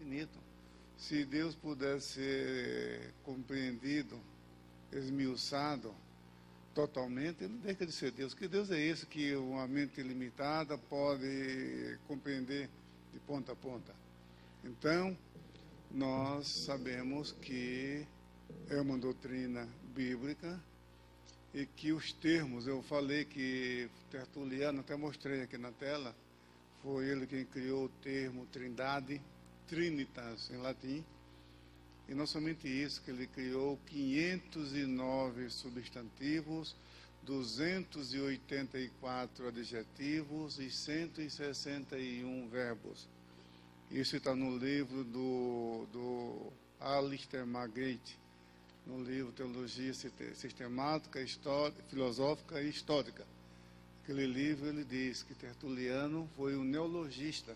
infinito. Se Deus pudesse ser compreendido, esmiuçado totalmente, ele deixa de ser Deus. Que Deus é esse que uma mente limitada pode compreender de ponta a ponta? Então, nós sabemos que é uma doutrina bíblica e que os termos, eu falei que Tertuliano, até mostrei aqui na tela, foi ele quem criou o termo trindade, trinitas em latim, e não somente isso, que ele criou 509 substantivos, 284 adjetivos e 161 verbos. Isso está no livro do Alistair McGrath, no livro Teologia Sistemática, Filosófica e Histórica. Aquele livro ele diz que Tertuliano foi um neologista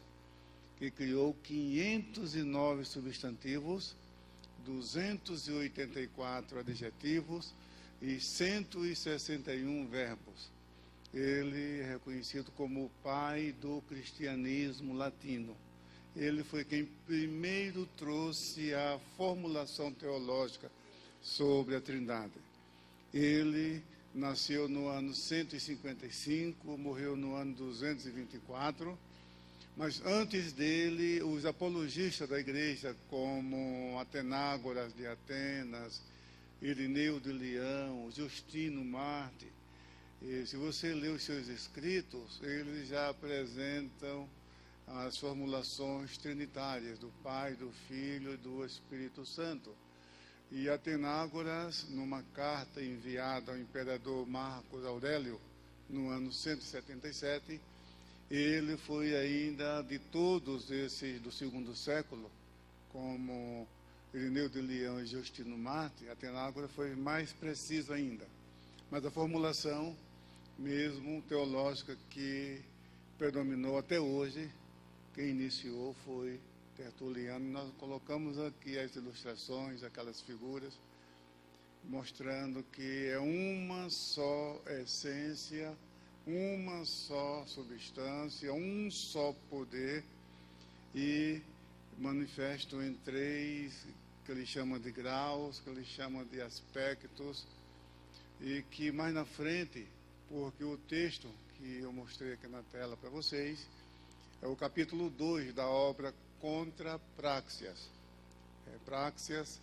que criou 509 substantivos, 284 adjetivos e 161 verbos. Ele é reconhecido como o pai do cristianismo latino. Ele foi quem primeiro trouxe a formulação teológica sobre a Trindade. Ele nasceu no ano 155, morreu no ano 224, mas antes dele, os apologistas da igreja, como Atenágoras de Atenas, Irineu de Leão, Justino Marte, e se você ler os seus escritos, eles já apresentam as formulações trinitárias do Pai, do Filho e do Espírito Santo. E Atenágoras, numa carta enviada ao imperador Marcos Aurélio, no ano 177, ele foi ainda de todos esses do segundo século, como Irineu de Leão e Justino Marte, Atenágoras foi mais preciso ainda. Mas a formulação, mesmo teológica, que predominou até hoje, quem iniciou foi Tertuliano. Nós colocamos aqui as ilustrações, aquelas figuras, mostrando que é uma só essência, uma só substância, um só poder, e manifesto em três, que ele chama de graus, que ele chama de aspectos, e que mais na frente, porque o texto que eu mostrei aqui na tela para vocês, é o capítulo 2 da obra Contra Praxeas. Praxeas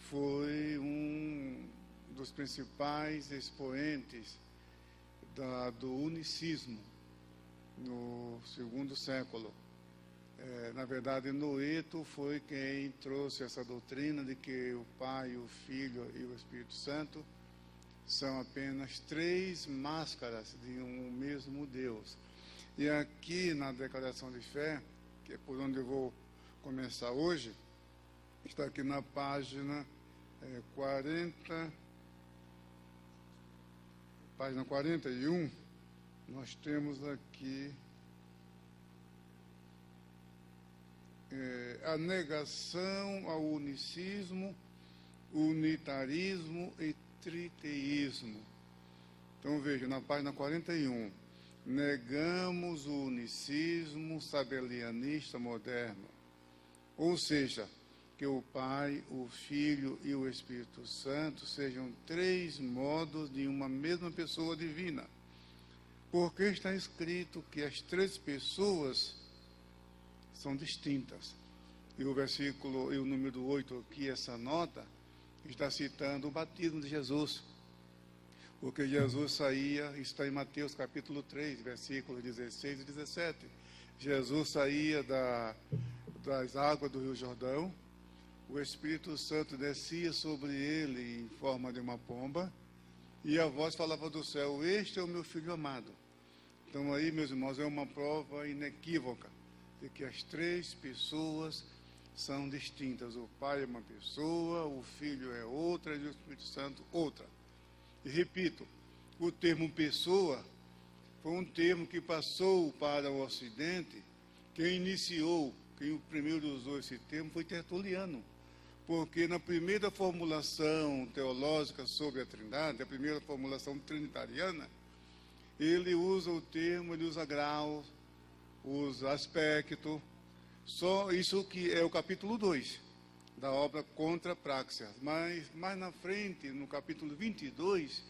foi um dos principais expoentes do unicismo no segundo século. Na verdade, Noeto foi quem trouxe essa doutrina de que o Pai, o Filho e o Espírito Santo são apenas três máscaras de um mesmo Deus. E aqui na declaração de fé, que é por onde eu vou começar hoje, está aqui na página 41, nós temos aqui a negação ao unicismo, unitarismo e triteísmo. Então veja, na página 41, negamos o unicismo sabelianista moderno, ou seja, que o Pai, o Filho e o Espírito Santo sejam três modos de uma mesma pessoa divina, porque está escrito que as três pessoas são distintas. E o versículo, e o número 8 aqui, essa nota, está citando o batismo de Jesus. Porque Jesus saía, está em Mateus capítulo 3, versículos 16 e 17. Jesus saía das águas do Rio Jordão, o Espírito Santo descia sobre ele em forma de uma pomba, e a voz falava do céu: este é o meu filho amado. Então aí, meus irmãos, é uma prova inequívoca de que as três pessoas são distintas. O Pai é uma pessoa, o Filho é outra e o Espírito Santo outra. E repito, o termo pessoa foi um termo que passou para o Ocidente. Quem iniciou, quem primeiro usou esse termo foi Tertuliano, porque na primeira formulação teológica sobre a Trindade, a primeira formulação trinitariana, ele usa o termo, ele usa grau, usa aspecto, Só isso que é o capítulo 2 da obra Contra Praxeas. Mas mais na frente, no capítulo 22,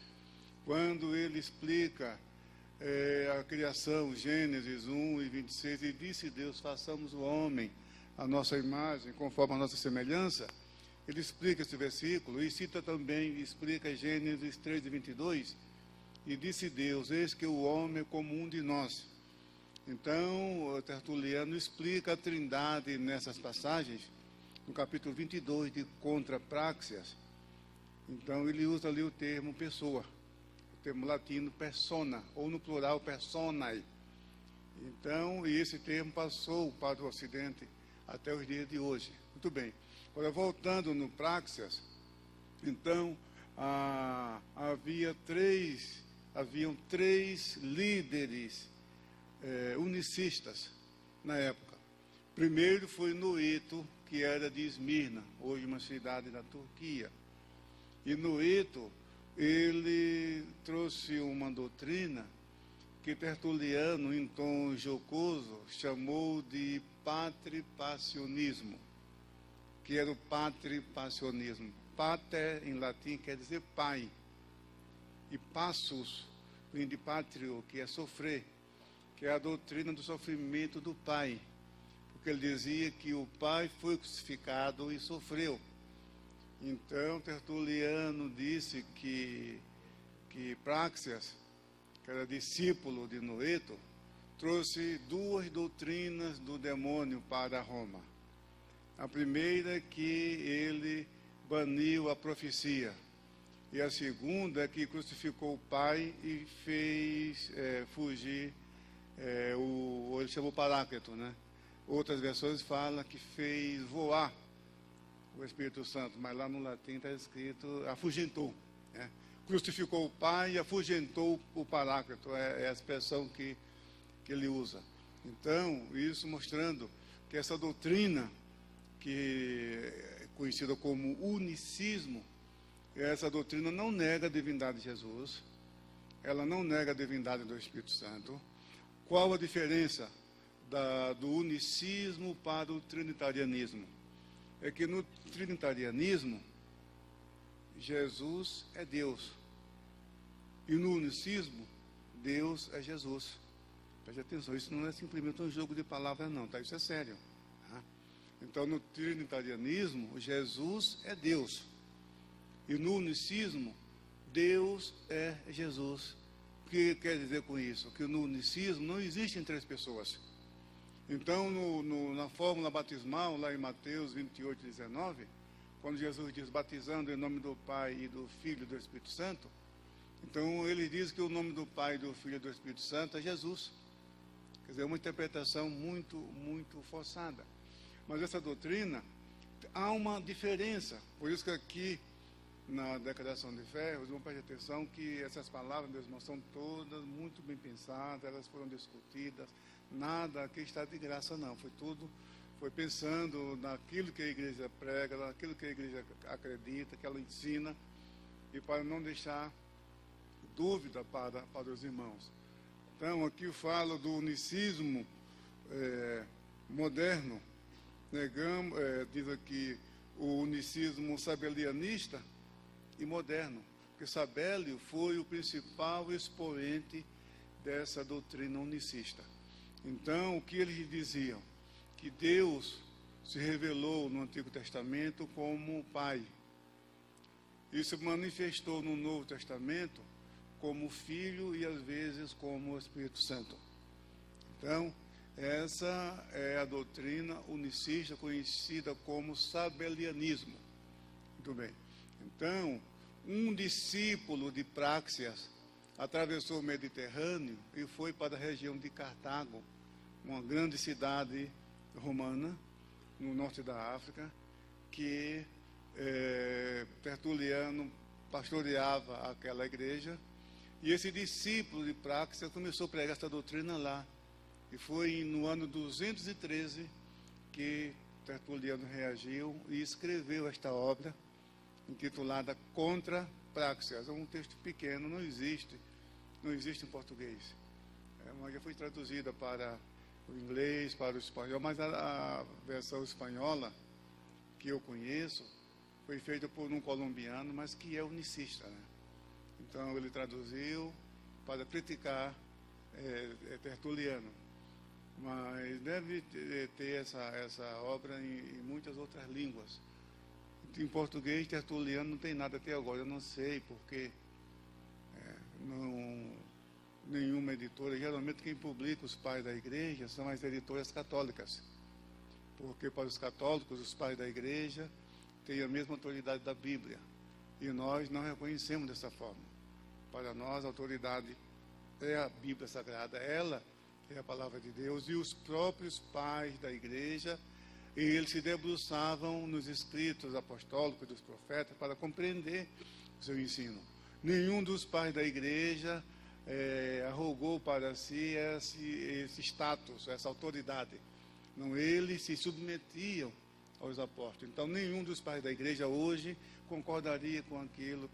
quando ele explica a criação, Gênesis 1 e 26, e disse Deus, façamos o homem a nossa imagem, conforme a nossa semelhança, ele explica esse versículo, e cita também, explica Gênesis 3 e 22, e disse Deus, eis que o homem é como um de nós. Então, o Tertuliano explica a trindade nessas passagens, no capítulo 22 de Contra Praxeas. Então, ele usa ali o termo pessoa, o termo latino persona, ou no plural personae. Então, e esse termo passou para o Ocidente até os dias de hoje. Muito bem. Agora, voltando no Praxeas, então, haviam três líderes unicistas na época. Primeiro foi Noeto, que era de Esmirna, hoje uma cidade da Turquia. E Noeto, ele trouxe uma doutrina que Tertuliano, em tom jocoso, chamou de patripassionismo, que era o patripassionismo. Pater, em latim, quer dizer pai. E passus, vem de patrio, que é sofrer, que é a doutrina do sofrimento do pai. Porque ele dizia que o pai foi crucificado e sofreu. Então, Tertuliano disse que Praxeas, que era discípulo de Noeto, trouxe duas doutrinas do demônio para Roma. A primeira é que ele baniu a profecia. E a segunda é que crucificou o pai e fez fugir, ele chamou Paráclito, né? Outras versões falam que fez voar o Espírito Santo, mas lá no latim está escrito afugentou. Né? Crucificou o pai e afugentou o Paráclito, é a expressão que ele usa. Então, isso mostrando que essa doutrina, que é conhecida como unicismo, essa doutrina não nega a divindade de Jesus, ela não nega a divindade do Espírito Santo. Qual a diferença do unicismo para o trinitarianismo? É que no trinitarianismo, Jesus é Deus. E no unicismo, Deus é Jesus. Preste atenção, isso não é simplesmente um jogo de palavras, não, tá? Isso é sério. Tá? Então, no trinitarianismo, Jesus é Deus. E no unicismo, Deus é Jesus. O que quer dizer com isso? Que no unicismo não existem três pessoas. Então, na fórmula batismal, lá em Mateus 28, 19, quando Jesus diz batizando em nome do Pai e do Filho e do Espírito Santo, então ele diz que o nome do Pai, do Filho e do Espírito Santo é Jesus. Quer dizer, é uma interpretação muito, muito forçada. Mas essa doutrina, há uma diferença. Por isso que aqui, na Declaração de Fé, os irmãos prestem atenção que essas palavras, meus irmãos, são todas muito bem pensadas, elas foram discutidas, nada aqui está de graça, não. Foi pensando naquilo que a igreja prega, naquilo que a igreja acredita, que ela ensina, e para não deixar dúvida para os irmãos. Então, aqui eu falo do unicismo moderno, diz aqui o unicismo sabelianista e moderno, porque Sabélio foi o principal expoente dessa doutrina unicista. Então, o que eles diziam? Que Deus se revelou no Antigo Testamento como Pai. Isso manifestou no Novo Testamento como Filho e às vezes como Espírito Santo. Então, essa é a doutrina unicista conhecida como sabelianismo. Muito bem. Então, um discípulo de Praxeas atravessou o Mediterrâneo e foi para a região de Cartago, uma grande cidade romana, no norte da África, que Tertuliano pastoreava aquela igreja, e esse discípulo de Praxeas começou a pregar essa doutrina lá, e foi no ano 213 que Tertuliano reagiu e escreveu esta obra, intitulada Contra Praxeas. É um texto pequeno, não existe em português, mas já foi traduzida para o inglês para o espanhol, mas a versão espanhola que eu conheço foi feita por um colombiano, mas que é unicista, né? Então ele traduziu para criticar Tertuliano, mas deve ter essa obra em muitas outras línguas. Em português, Tertuliano não tem nada até agora, eu não sei porque nenhuma editora, geralmente quem publica os pais da igreja são as editoras católicas, porque para os católicos, os pais da igreja têm a mesma autoridade da Bíblia, e nós não reconhecemos dessa forma. Para nós, a autoridade é a Bíblia Sagrada, ela é a palavra de Deus, e os próprios pais da igreja, eles se debruçavam nos escritos apostólicos dos profetas para compreender o seu ensino. Nenhum dos pais da igreja arrogou para si esse status, essa autoridade. Não, eles se submetiam aos apóstolos. Então, nenhum dos pais da igreja hoje concordaria com aquilo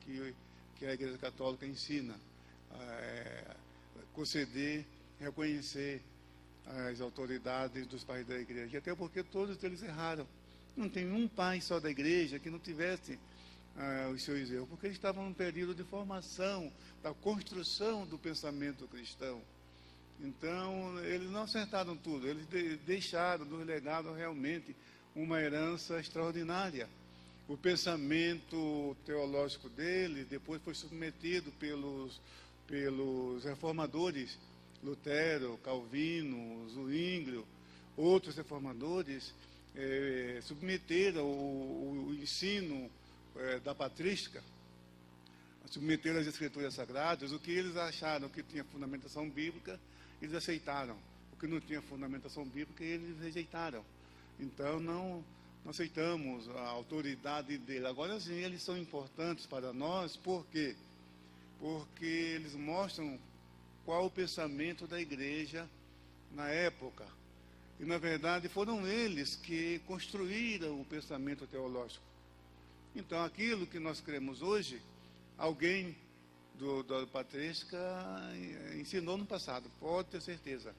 que a Igreja Católica ensina. Conceder, reconhecer as autoridades dos pais da igreja. Até porque todos eles erraram. Não tem um pai só da igreja que não tivesse os seus erros, porque eles estavam num período de formação, da construção do pensamento cristão. Então, eles não acertaram tudo, eles deixaram, nos legaram realmente uma herança extraordinária. O pensamento teológico deles depois foi submetido pelos reformadores, Lutero, Calvino, Zwinglio, outros reformadores, submeteram o ensino da patrística, submeteram as escrituras sagradas. O que eles acharam que tinha fundamentação bíblica, eles aceitaram. O que não tinha fundamentação bíblica, eles rejeitaram. Então, não aceitamos a autoridade dele. Agora, sim, eles são importantes para nós, por quê? Porque eles mostram qual o pensamento da igreja na época. E, na verdade, foram eles que construíram o pensamento teológico. Então, aquilo que nós cremos hoje, alguém da patrística ensinou no passado, pode ter certeza.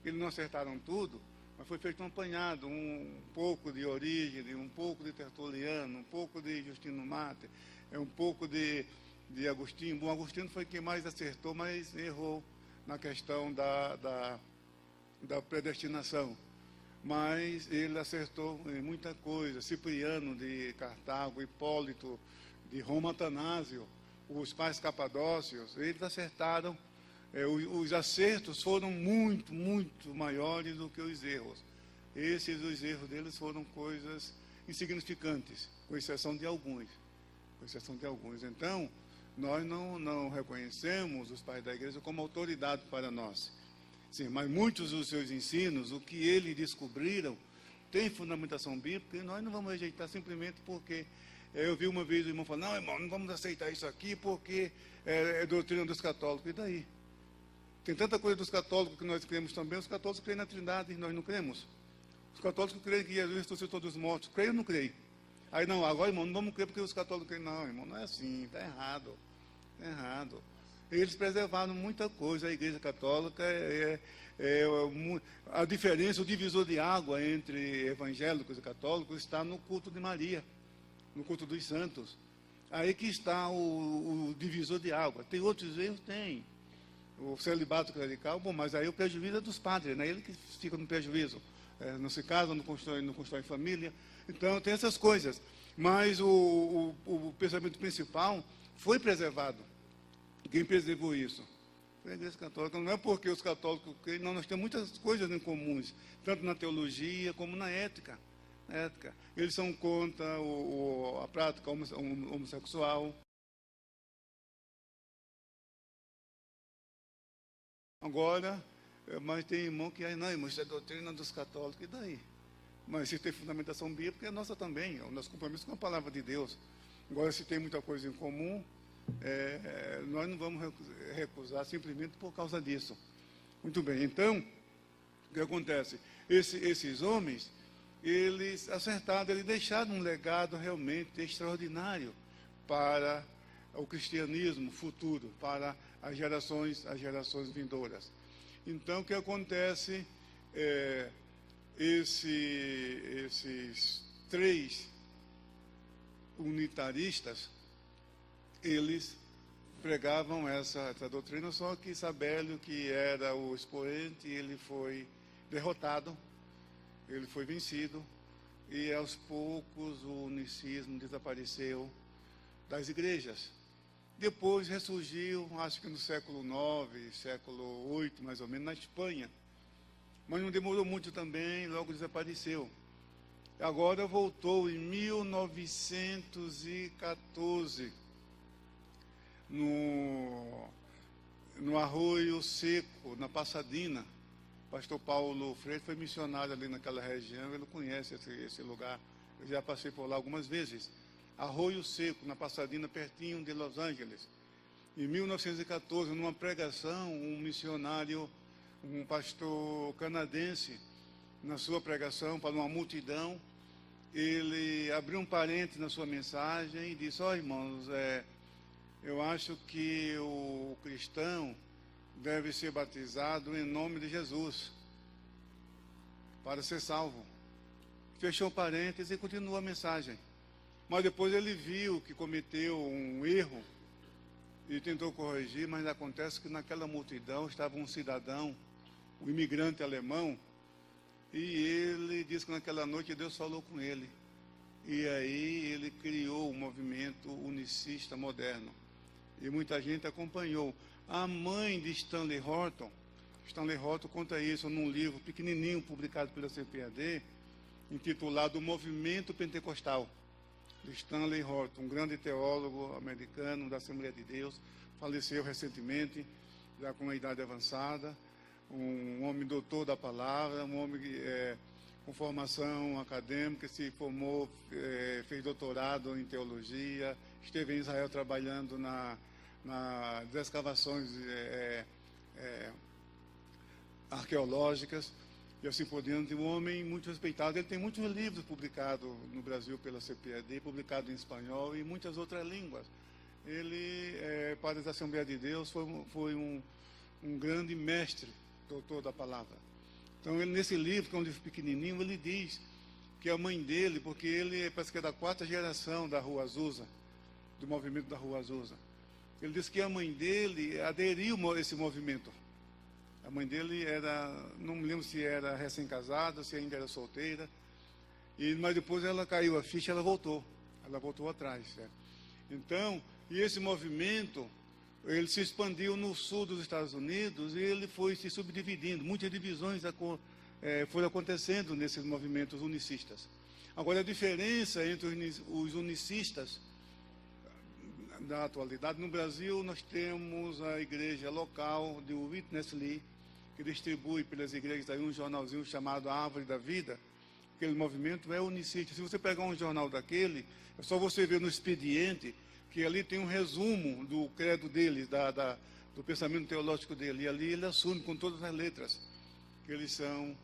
Eles não acertaram tudo, mas foi feito um apanhado, um pouco de Orígenes, um pouco de Tertuliano, um pouco de Justino Mártir, um pouco de Agostinho. Bom, Agostinho foi quem mais acertou, mas errou na questão da predestinação. Mas ele acertou em muita coisa. Cipriano de Cartago, Hipólito de Roma, Atanásio, os pais capadócios, eles acertaram. Os acertos foram muito, muito maiores do que os erros. Os erros deles foram coisas insignificantes, com exceção de alguns. Então, nós não reconhecemos os pais da igreja como autoridade para nós. Sim, mas muitos dos seus ensinos, o que eles descobriram, tem fundamentação bíblica, e nós não vamos rejeitar simplesmente porque... eu vi uma vez o irmão falando, não, irmão, não vamos aceitar isso aqui porque é doutrina dos católicos. E daí? Tem tanta coisa dos católicos que nós cremos também. Os católicos creem na Trindade e nós não cremos. Os católicos creem que Jesus ressuscitou dos mortos. Creio ou não creio? Aí, não, agora, irmão, não vamos crer porque os católicos creem. Não, irmão, não é assim, está errado. Está errado. Eles preservaram muita coisa. A Igreja Católica a diferença, o divisor de água entre evangélicos e católicos está no culto de Maria, no culto dos santos. Aí que está o divisor de água. Tem outros erros? Tem. O celibato clerical, bom, mas aí o prejuízo é dos padres, né? Ele que fica no prejuízo. Não se casa, não constrói família. Então, tem essas coisas. Mas o pensamento principal foi preservado. Quem preservou isso? Foi a Igreja Católica. Não é porque os católicos creem, não, nós temos muitas coisas em comuns, tanto na teologia como na ética. Eles são contra a prática homossexual. Agora, mas tem irmão que, não, irmão, isso é doutrina dos católicos, e daí? Mas se tem fundamentação bíblica, é nossa também, é o nosso compromisso com a palavra de Deus. Agora, se tem muita coisa em comum, nós não vamos recusar simplesmente por causa disso. Muito bem, então, o que acontece? Esses homens, eles acertaram, eles deixaram um legado realmente extraordinário para o cristianismo futuro, para as gerações vindouras. Então, o que acontece? esses três unitaristas, eles pregavam essa doutrina, só que Sabélio, que era o expoente, ele foi derrotado, ele foi vencido, e aos poucos o unicismo desapareceu das igrejas. Depois ressurgiu, acho que no século IX, século VIII, mais ou menos, na Espanha. Mas não demorou muito também, logo desapareceu. Agora voltou em 1914, no Arroio Seco, na Passadina. Pastor Paulo Freire foi missionário ali naquela região, ele conhece esse lugar. Eu já passei por lá algumas vezes. Arroio Seco, na Passadina, pertinho de Los Angeles. Em 1914, numa pregação, um missionário, um pastor canadense, na sua pregação para uma multidão, ele abriu um parênteses na sua mensagem e disse: irmãos, eu acho que o cristão deve ser batizado em nome de Jesus para ser salvo. Fechou parênteses e continuou a mensagem. Mas depois ele viu que cometeu um erro e tentou corrigir, mas acontece que naquela multidão estava um cidadão, um imigrante alemão, e ele disse que naquela noite Deus falou com ele. E aí ele criou o movimento unicista moderno. E muita gente acompanhou. A mãe de Stanley Horton conta isso num livro pequenininho publicado pela CPAD, intitulado O Movimento Pentecostal, de Stanley Horton, um grande teólogo americano da Assembleia de Deus, faleceu recentemente, já com uma idade avançada, um homem doutor da palavra, um homem com formação acadêmica, se formou, fez doutorado em teologia, esteve em Israel trabalhando nas escavações arqueológicas, e assim por diante. Um homem muito respeitado. Ele tem muitos livros publicados no Brasil pela CPAD, publicados em espanhol e muitas outras línguas. Ele, para a Assembleia de Deus, foi um grande mestre, doutor da palavra. Então, ele, nesse livro, que é um livro pequenininho, ele diz que a mãe dele, porque ele parece que é da 4ª geração da Rua Azusa, do movimento da Rua Azusa. Ele disse que a mãe dele aderiu a esse movimento. A mãe dele não me lembro se era recém-casada, se ainda era solteira, mas depois ela caiu a ficha, ela voltou atrás. Certo? Então, e esse movimento, ele se expandiu no sul dos Estados Unidos e ele foi se subdividindo, muitas divisões foram acontecendo nesses movimentos unicistas. Agora, a diferença entre os unicistas da atualidade, no Brasil nós temos a igreja local de Witness Lee, que distribui pelas igrejas aí um jornalzinho chamado Árvore da Vida. Aquele movimento é unicista. Se você pegar um jornal daquele, é só você ver no expediente que ali tem um resumo do credo dele, do pensamento teológico dele, e ali ele assume com todas as letras que eles são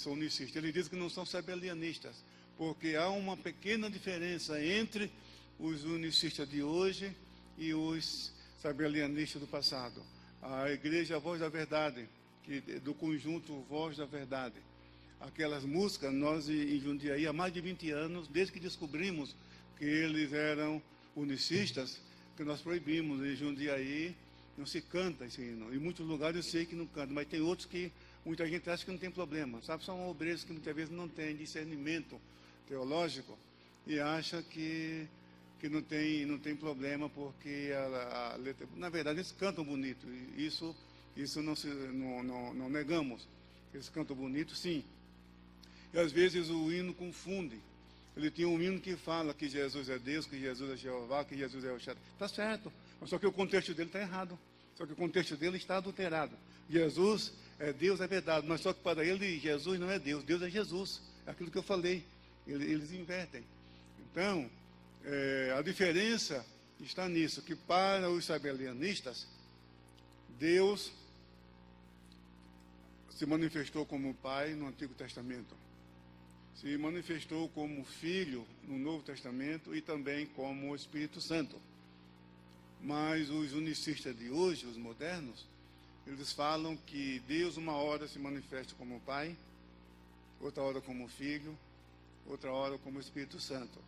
unicistas. Ele diz que não são sabelianistas, porque há uma pequena diferença entre os unicistas de hoje e os sabelianistas do passado. A igreja Voz da Verdade, do conjunto Voz da Verdade, aquelas músicas, nós em Jundiaí há mais de 20 anos, desde que descobrimos que eles eram unicistas, que nós proibimos. Em Jundiaí não se canta esse hino. Em muitos lugares eu sei que não canta, mas tem outros que muita gente acha que não tem problema, sabe? São obreiros que muitas vezes não têm discernimento teológico e acha que não tem problema, porque a letra... Na verdade, eles cantam bonito, e isso não negamos. Eles cantam bonito, sim. E às vezes o hino confunde. Ele tinha um hino que fala que Jesus é Deus, que Jesus é Jeová, que Jesus é o Shaddai. Está certo, mas só que o contexto dele está errado. Só que o contexto dele está adulterado. Jesus é Deus, é verdade, mas só que para ele Jesus não é Deus, Deus é Jesus. É aquilo que eu falei. Eles invertem. Então, a diferença está nisso, que para os sabelianistas, Deus se manifestou como Pai no Antigo Testamento, se manifestou como Filho no Novo Testamento e também como Espírito Santo. Mas os unicistas de hoje, os modernos, eles falam que Deus uma hora se manifesta como Pai, outra hora como Filho, outra hora como Espírito Santo.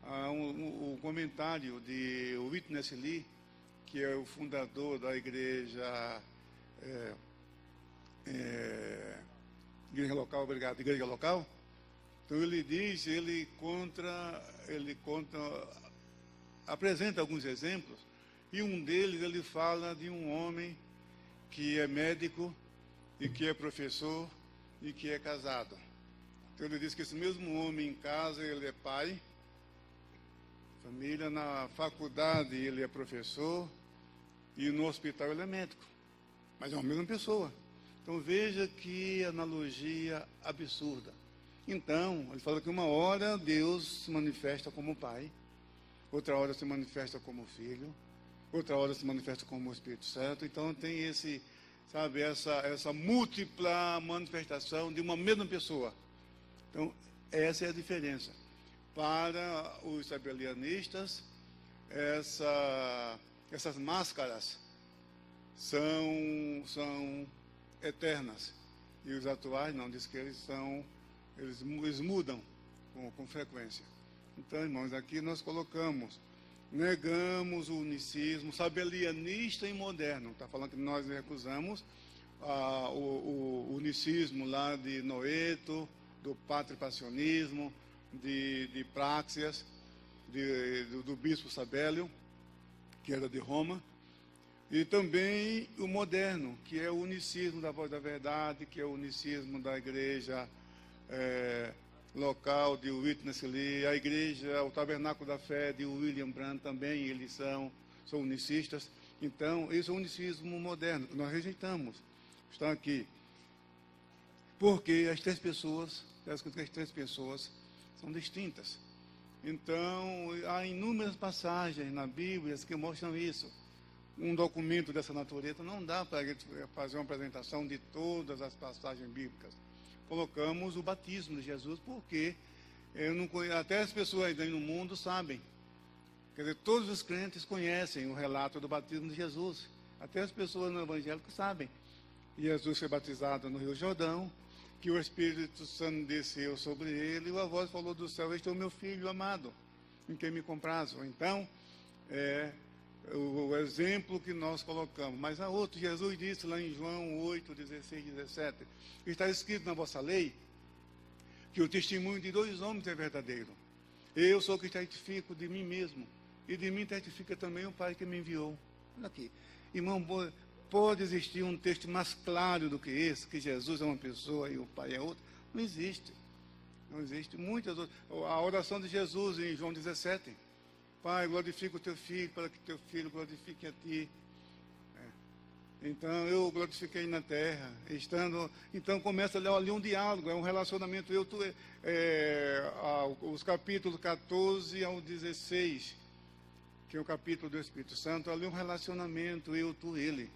Há um comentário de Witness Lee, que é o fundador da igreja Igreja Local, obrigado, Igreja Local. Então ele diz, apresenta alguns exemplos, e um deles ele fala de um homem que é médico e que é professor e que é casado. Então ele diz que esse mesmo homem em casa ele é pai, família, na faculdade ele é professor e no hospital ele é médico, mas é uma mesma pessoa. Então veja que analogia absurda. Então, ele fala que uma hora Deus se manifesta como Pai, outra hora se manifesta como Filho, outra hora se manifesta como Espírito Santo. Então tem essa múltipla manifestação de uma mesma pessoa. Então, essa é a diferença. Para os sabelianistas, essas máscaras são eternas. E os atuais não, diz que eles mudam com frequência. Então, irmãos, aqui nós negamos o unicismo, sabelianista e moderno. Está falando que nós recusamos o unicismo lá de Noeto, do patripassionismo, de Práxias, do bispo Sabélio, que era de Roma, e também o moderno, que é o unicismo da Voz da Verdade, que é o unicismo da igreja local de Witness Lee, a igreja, o Tabernáculo da Fé de William Branham também, eles são unicistas. Então, esse é o unicismo moderno, que nós rejeitamos. Está aqui. Porque as três pessoas são distintas. Então, há inúmeras passagens na Bíblia que mostram isso. Um documento dessa natureza não dá para a gente fazer uma apresentação de todas as passagens bíblicas. Colocamos o batismo de Jesus, porque até as pessoas aí no mundo sabem. Quer dizer, todos os crentes conhecem o relato do batismo de Jesus. Até as pessoas no evangélico sabem. Jesus foi batizado no Rio Jordão, que o Espírito Santo desceu sobre ele, e a voz falou do céu: este é o meu filho amado, em quem me comprazo. Então, o exemplo que nós colocamos. Mas há outro, Jesus disse lá em João 8, 16, 17, está escrito na vossa lei, que o testemunho de dois homens é verdadeiro. Eu sou o que testifico de mim mesmo, e de mim testifica também o Pai que me enviou. Olha aqui, irmão, pode existir um texto mais claro do que esse, que Jesus é uma pessoa e o Pai é outra? Não existe. Não existe. Muitas outras. A oração de Jesus em João 17. Pai, glorifica o teu filho, para que teu filho glorifique a ti. Então, eu glorifiquei na terra. Então, começa ali um diálogo, é um relacionamento. Os capítulos 14 ao 16, que é o capítulo do Espírito Santo, ali um relacionamento, eu, tu, ele.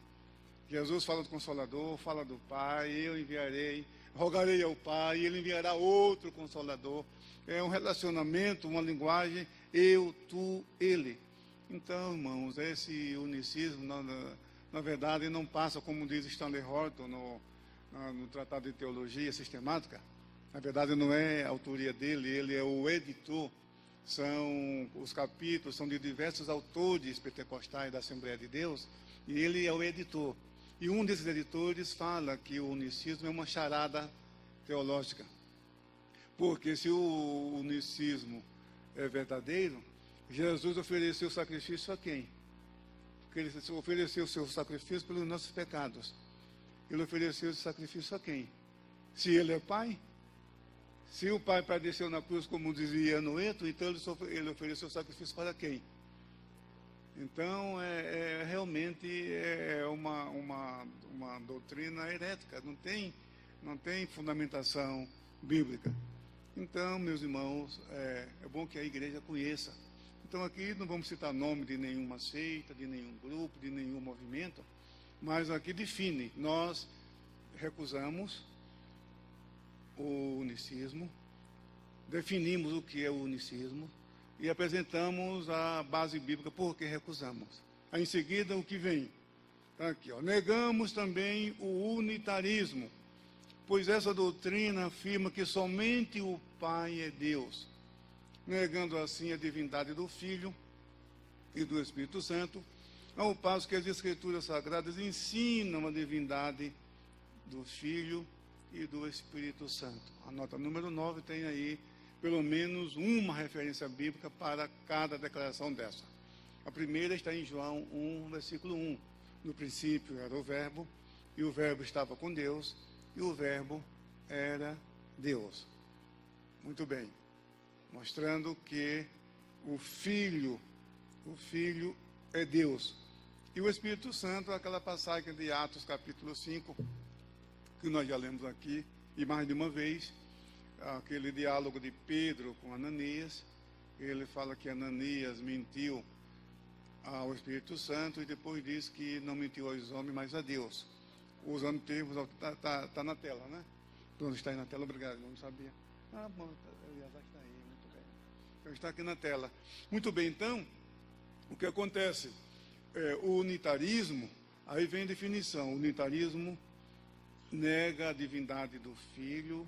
Jesus fala do Consolador, fala do Pai, eu enviarei, rogarei ao Pai, ele enviará outro Consolador. É um relacionamento, uma linguagem, eu, tu, ele. Então, irmãos, esse unicismo, na verdade, não passa, como diz Stanley Horton no Tratado de Teologia Sistemática. Na verdade, não é a autoria dele, ele é o editor. Os capítulos são de diversos autores pentecostais da Assembleia de Deus, e ele é o editor. E um desses editores fala que o unicismo é uma charada teológica. Porque se o unicismo é verdadeiro, Jesus ofereceu sacrifício a quem? Porque ele ofereceu o seu sacrifício pelos nossos pecados. Ele ofereceu esse sacrifício a quem? Se ele é Pai, se o Pai padeceu na cruz, como dizia Noeto, então ele ofereceu o sacrifício para quem? Então, realmente uma doutrina herética, não tem fundamentação bíblica. Então, meus irmãos, é bom que a igreja conheça. Então, aqui não vamos citar nome de nenhuma seita, de nenhum grupo, de nenhum movimento, mas aqui define: nós recusamos o unicismo, definimos o que é o unicismo, e apresentamos a base bíblica por que recusamos. Aí, em seguida, o que vem? Está aqui, ó. Negamos também o unitarismo. pois essa doutrina afirma que somente o Pai é Deus, negando assim a divindade do Filho e do Espírito Santo, ao passo que as Escrituras Sagradas ensinam a divindade do Filho e do Espírito Santo. A nota número 9 tem aí pelo menos uma referência bíblica para cada declaração dessa. A primeira está em João 1, versículo 1. No princípio era o Verbo, e o Verbo estava com Deus, e o Verbo era Deus. Muito bem. Mostrando que o Filho é Deus. E o Espírito Santo, aquela passagem de Atos capítulo 5, que nós já lemos aqui, e mais de uma vez, aquele diálogo de Pedro com Ananias. Ele fala que Ananias mentiu ao Espírito Santo e depois diz que não mentiu aos homens, mas a Deus. Usando termos, está na tela, né? Então, está aí na tela, obrigado, não sabia. Bom, o Iazar está aí, muito bem. Então, está aqui na tela. Muito bem, então, o que acontece? O unitarismo, aí vem a definição, o unitarismo nega a divindade do Filho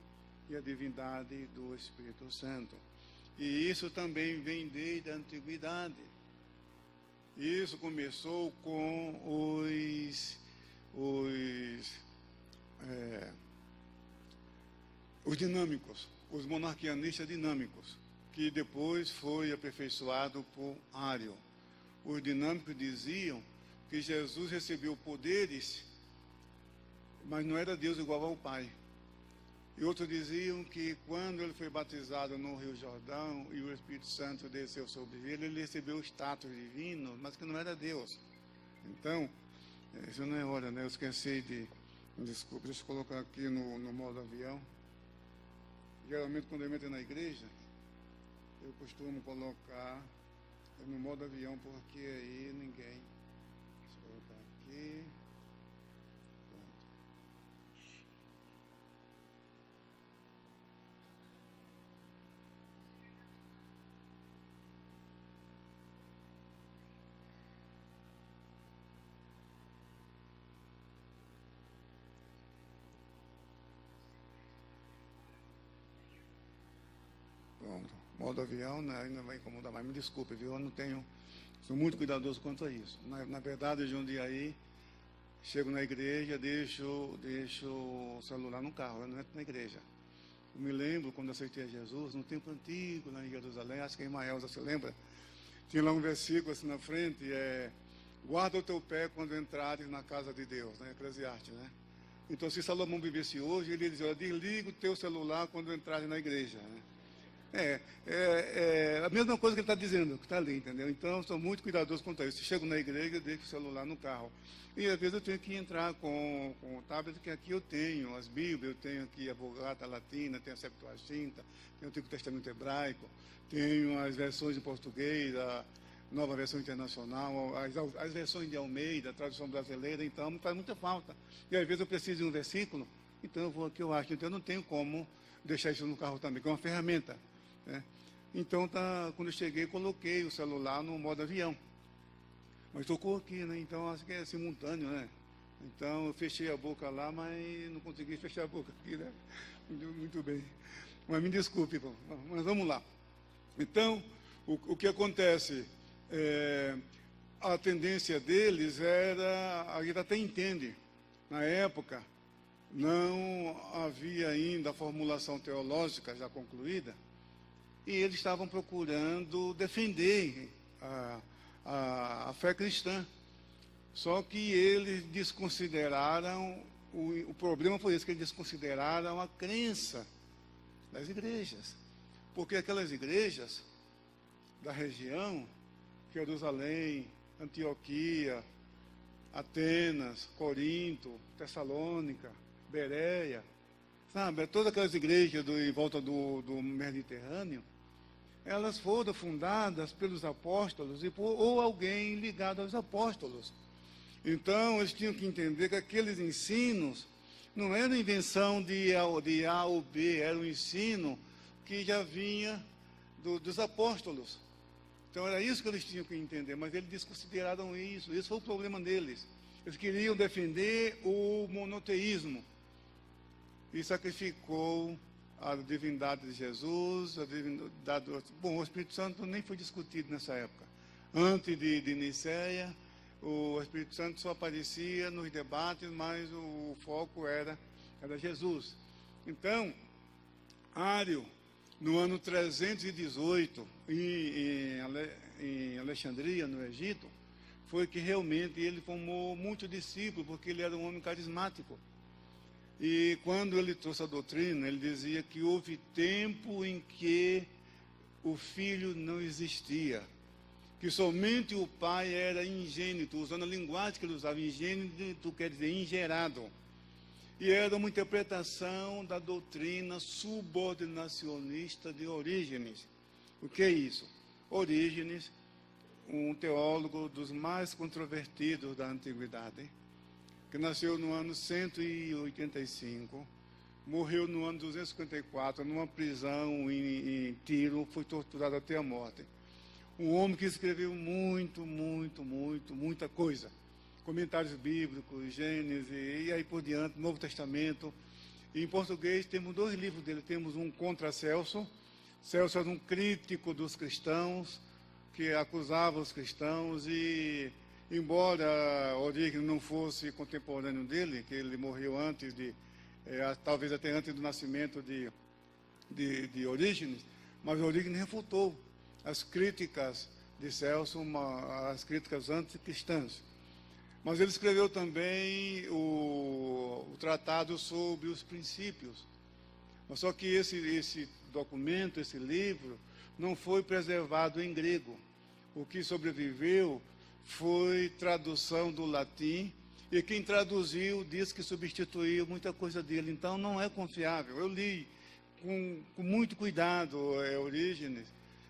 e a divindade do Espírito Santo. E isso também vem desde a antiguidade. Isso começou com os dinâmicos, os monarquianistas dinâmicos, que depois foi aperfeiçoado por Ário. Os dinâmicos diziam que Jesus recebeu poderes, mas não era Deus igual ao Pai. E outros diziam que quando ele foi batizado no Rio Jordão e o Espírito Santo desceu sobre ele, ele recebeu o status divino, mas que não era Deus. Então, isso não é hora, né? Eu esqueci de... Desculpa, deixa eu colocar aqui no modo avião. Geralmente, quando eu entro na igreja, eu costumo colocar no modo avião, porque aí ninguém... Deixa eu colocar aqui... Modo avião, né, ainda vai incomodar mais, me desculpe, viu? Eu não tenho, sou muito cuidadoso quanto a isso. Na verdade, de um dia aí, chego na igreja, deixo o celular no carro, eu não entro na igreja. Eu me lembro, quando aceitei a Jesus, no tempo antigo, lá em Jerusalém, acho que em Ismael, você lembra? Tinha lá um versículo assim na frente, guarda o teu pé quando entrares na casa de Deus, né? Eclesiastes, né? Então, se Salomão vivesse hoje, ele ia dizer, desliga o teu celular quando entrares na igreja, né? É a mesma coisa que ele está dizendo, que está ali, entendeu? Então, sou muito cuidadoso quanto a isso. Se chego na igreja, eu deixo o celular no carro. E, às vezes, eu tenho que entrar com o tablet, que aqui eu tenho as Bíblias, eu tenho aqui a Vulgata Latina, tenho a Septuaginta, tenho o Antigo Testamento Hebraico, tenho as versões em português, a Nova Versão Internacional, as versões de Almeida, a tradução brasileira, então, me faz muita falta. E, às vezes, eu preciso de um versículo, então eu vou aqui, eu acho. Então, eu não tenho como deixar isso no carro também, que é uma ferramenta. Então, quando eu cheguei, coloquei o celular no modo avião. Mas tocou aqui, né? Então, acho que é simultâneo, né? Então, eu fechei a boca lá, mas não consegui fechar a boca aqui, né? Muito bem. Mas me desculpe, mas vamos lá. Então, o que acontece? A tendência deles era, a gente até entende, na época, não havia ainda a formulação teológica já concluída, e eles estavam procurando defender a fé cristã. Só que eles desconsideraram, o problema foi esse, que eles desconsideraram a crença das igrejas. Porque aquelas igrejas da região, Jerusalém, Antioquia, Atenas, Corinto, Tessalônica, Bereia, sabe, todas aquelas igrejas em volta do Mediterrâneo, elas foram fundadas pelos apóstolos ou alguém ligado aos apóstolos. Então, eles tinham que entender que aqueles ensinos não eram invenção de A ou B, era um ensino que já vinha dos apóstolos. Então, era isso que eles tinham que entender, mas eles desconsideraram isso. Esse foi o problema deles. Eles queriam defender o monoteísmo. e sacrificou a divindade de Jesus, a divindade bom, o Espírito Santo nem foi discutido nessa época. Antes de Nicéia, o Espírito Santo só aparecia nos debates, mas o foco era Jesus. Então, Ário, no ano 318, em Alexandria, no Egito, foi que realmente ele formou muitos discípulos, porque ele era um homem carismático. E quando ele trouxe a doutrina, ele dizia que houve tempo em que o filho não existia, que somente o pai era ingênito, usando a linguagem que ele usava, ingênito quer dizer ingerado. E era uma interpretação da doutrina subordinacionista de Orígenes. O que é isso? Orígenes, um teólogo dos mais controvertidos da antiguidade, que nasceu no ano 185, morreu no ano 254, numa prisão em Tiro, foi torturado até a morte. Um homem que escreveu muita coisa. Comentários bíblicos, Gênesis, e aí por diante, Novo Testamento. E em português temos 2 livros dele. Temos um contra Celso. Celso era um crítico dos cristãos, que acusava os cristãos, e embora Orígenes não fosse contemporâneo dele, que ele morreu antes talvez até antes do nascimento de Orígenes, mas Orígenes refutou as críticas de Celso, as críticas anticristãs. Mas ele escreveu também o tratado sobre os princípios. Mas só que esse documento, esse livro, não foi preservado em grego. O que sobreviveu foi tradução do latim, e quem traduziu diz que substituiu muita coisa dele, então não é confiável. Eu li com muito cuidado Orígenes,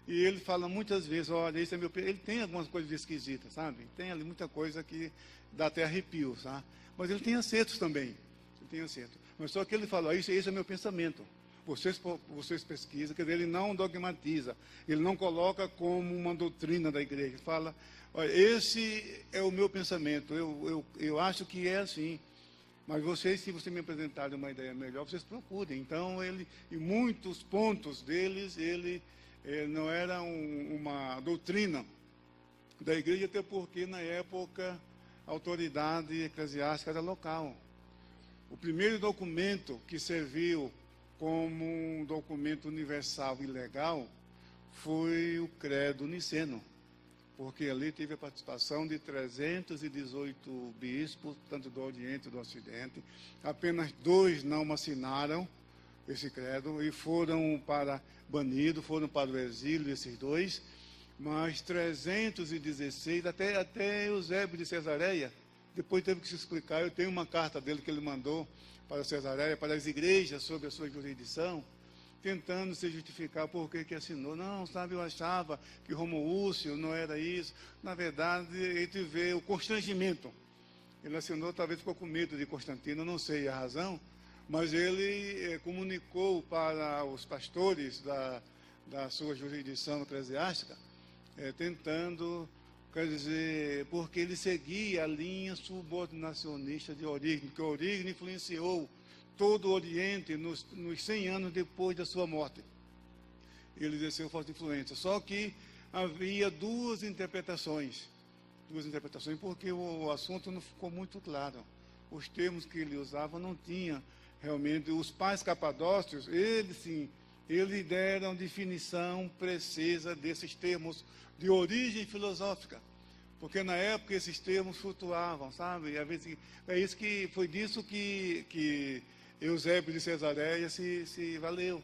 e ele fala muitas vezes, olha, esse é meu... Ele tem algumas coisas esquisitas, sabe? Tem ali muita coisa que dá até arrepio, sabe? Mas ele tem acertos também. Ele tem acertos. Mas só que ele fala, esse é meu pensamento. Vocês pesquisam, quer dizer, ele não dogmatiza, ele não coloca como uma doutrina da igreja. Ele fala, olha, esse é o meu pensamento, eu acho que é assim. Mas vocês, se você me apresentarem uma ideia melhor, vocês procurem. Então, em muitos pontos deles, ele não era uma doutrina da igreja, até porque, na época, a autoridade eclesiástica era local. O primeiro documento que serviu como um documento universal e legal foi o Credo Niceno, porque ali teve a participação de 318 bispos, tanto do Oriente e do Ocidente. Apenas 2 não assinaram esse credo e foram banidos, foram para o exílio, esses 2, mas 316, até Eusébio de Cesareia, depois teve que se explicar. Eu tenho uma carta dele que ele mandou para Cesareia, para as igrejas, sobre a sua jurisdição, tentando se justificar por que assinou. Não, sabe, eu achava que Romuúcio não era isso. Na verdade, ele vê o constrangimento. Ele assinou, talvez ficou com medo de Constantino, não sei a razão, mas ele comunicou para os pastores da sua jurisdição eclesiástica, tentando, quer dizer, porque ele seguia a linha subordinacionista de Orígenes, que Orígenes influenciou todo o Oriente nos 100 anos depois da sua morte. Ele exerceu forte influência. Só que havia duas interpretações, porque o assunto não ficou muito claro. Os termos que ele usava não tinha realmente. Os pais capadócios, eles deram definição precisa desses termos de origem filosófica, porque na época esses termos flutuavam, sabe? E, às vezes, foi disso que Eusébio de Cesareia se valeu.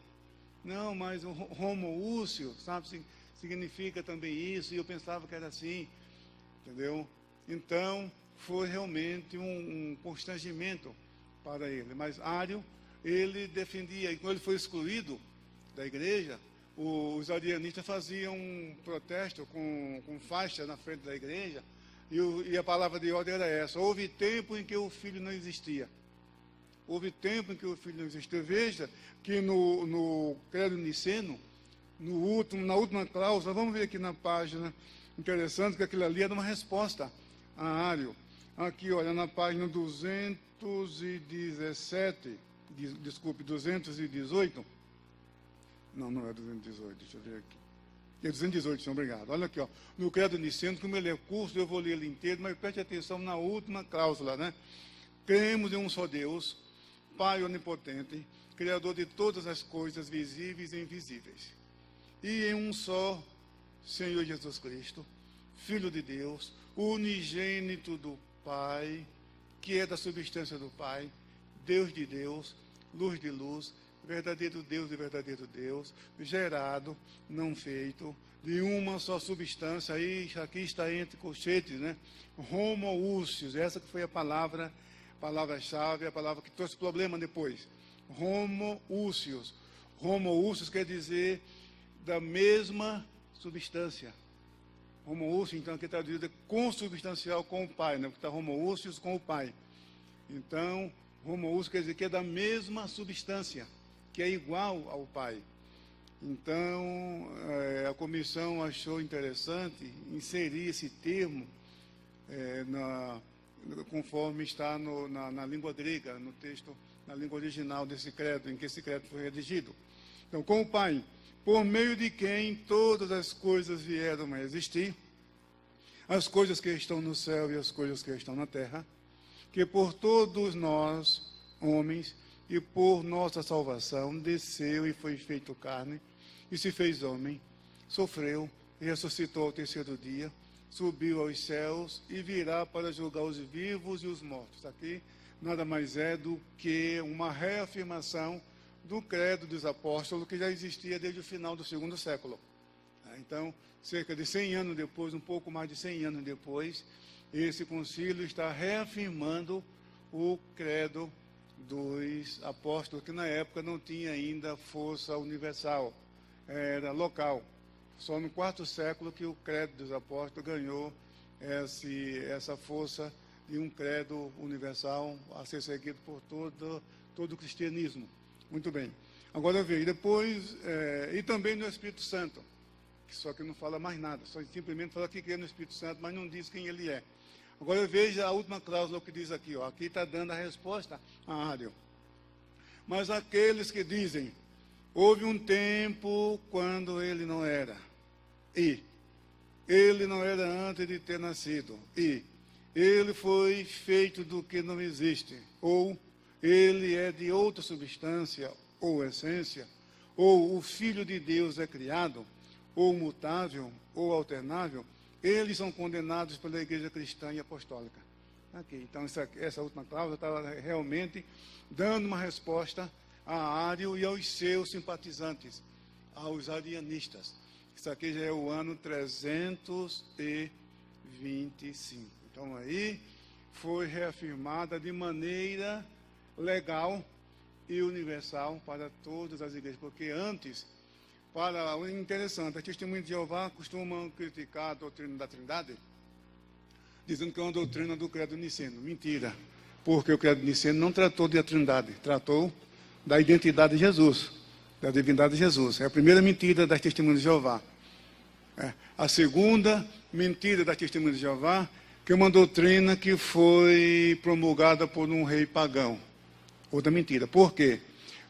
Não, mas o Romuúcio, sabe, significa também isso, e eu pensava que era assim, entendeu? Então, foi realmente um constrangimento para ele. Mas Ário, ele defendia, e quando ele foi excluído da igreja, os arianistas faziam um protesto com faixa na frente da igreja, e a palavra de ordem era essa: houve tempo em que o filho não existia. Houve tempo em que o filho não existia. Veja que no Credo Niceno, na última cláusula, vamos ver aqui na página, interessante que aquilo ali era uma resposta a Ário. Aqui, olha, na página 217, desculpe, 218. Não é 218, deixa eu ver aqui. É 218, senhor, obrigado. Olha aqui, ó. No credo niceno, como ele é curto, eu vou ler ele inteiro, mas preste atenção na última cláusula, né? Cremos em um só Deus, Pai onipotente, Criador de todas as coisas visíveis e invisíveis. E em um só Senhor Jesus Cristo, Filho de Deus, unigênito do Pai, que é da substância do Pai, Deus de Deus, luz de luz, verdadeiro Deus e verdadeiro Deus, gerado, não feito, de uma só substância. Aí aqui está entre colchetes, né? Homoúcios, essa que foi a palavra-chave, a palavra que trouxe problema depois. Homoúcios. Homoúcios quer dizer da mesma substância. Homoúcio, então, aqui está traduzido consubstancial com o Pai, né? Porque está homoúcios com o Pai. Então, homoúcio quer dizer que é da mesma substância, que é igual ao Pai. Então, a comissão achou interessante inserir esse termo conforme está na língua grega, no texto, na língua original desse credo, em que esse credo foi redigido. Então, com o Pai, por meio de quem todas as coisas vieram a existir, as coisas que estão no céu e as coisas que estão na terra, que por todos nós, homens, e por nossa salvação, desceu e foi feito carne, e se fez homem, sofreu e ressuscitou ao terceiro dia, subiu aos céus e virá para julgar os vivos e os mortos. Aqui nada mais é do que uma reafirmação do credo dos apóstolos que já existia desde o final do segundo século. Então, cerca de 100 anos depois, um pouco mais de 100 anos depois, esse concílio está reafirmando o credo dos apóstolos, que na época não tinha ainda força universal, era local. Só no quarto século que o credo dos apóstolos ganhou essa força de um credo universal a ser seguido por todo o cristianismo. Muito bem. Agora veja, depois, e também no Espírito Santo, só que não fala mais nada, só simplesmente fala que crê no Espírito Santo, mas não diz quem ele é. Agora veja a última cláusula que diz aqui, ó. Aqui está dando a resposta a Ário. Mas aqueles que dizem, houve um tempo quando ele não era, e ele não era antes de ter nascido, e ele foi feito do que não existe, ou ele é de outra substância ou essência, ou o Filho de Deus é criado, ou mutável, ou alternável, eles são condenados pela Igreja Cristã e Apostólica. Aqui, então, essa última cláusula estava realmente dando uma resposta a Ário e aos seus simpatizantes, aos arianistas. Isso aqui já é o ano 325. Então, aí foi reafirmada de maneira legal e universal para todas as igrejas, porque antes, interessante, a Testemunha de Jeová costumam criticar a doutrina da Trindade, dizendo que é uma doutrina do credo niceno. Mentira, porque o credo niceno não tratou da Trindade, tratou da identidade de Jesus, da divindade de Jesus. É a primeira mentira das Testemunhas de Jeová. A segunda mentira da Testemunha de Jeová, que é uma doutrina que foi promulgada por um rei pagão. Outra mentira. Por quê?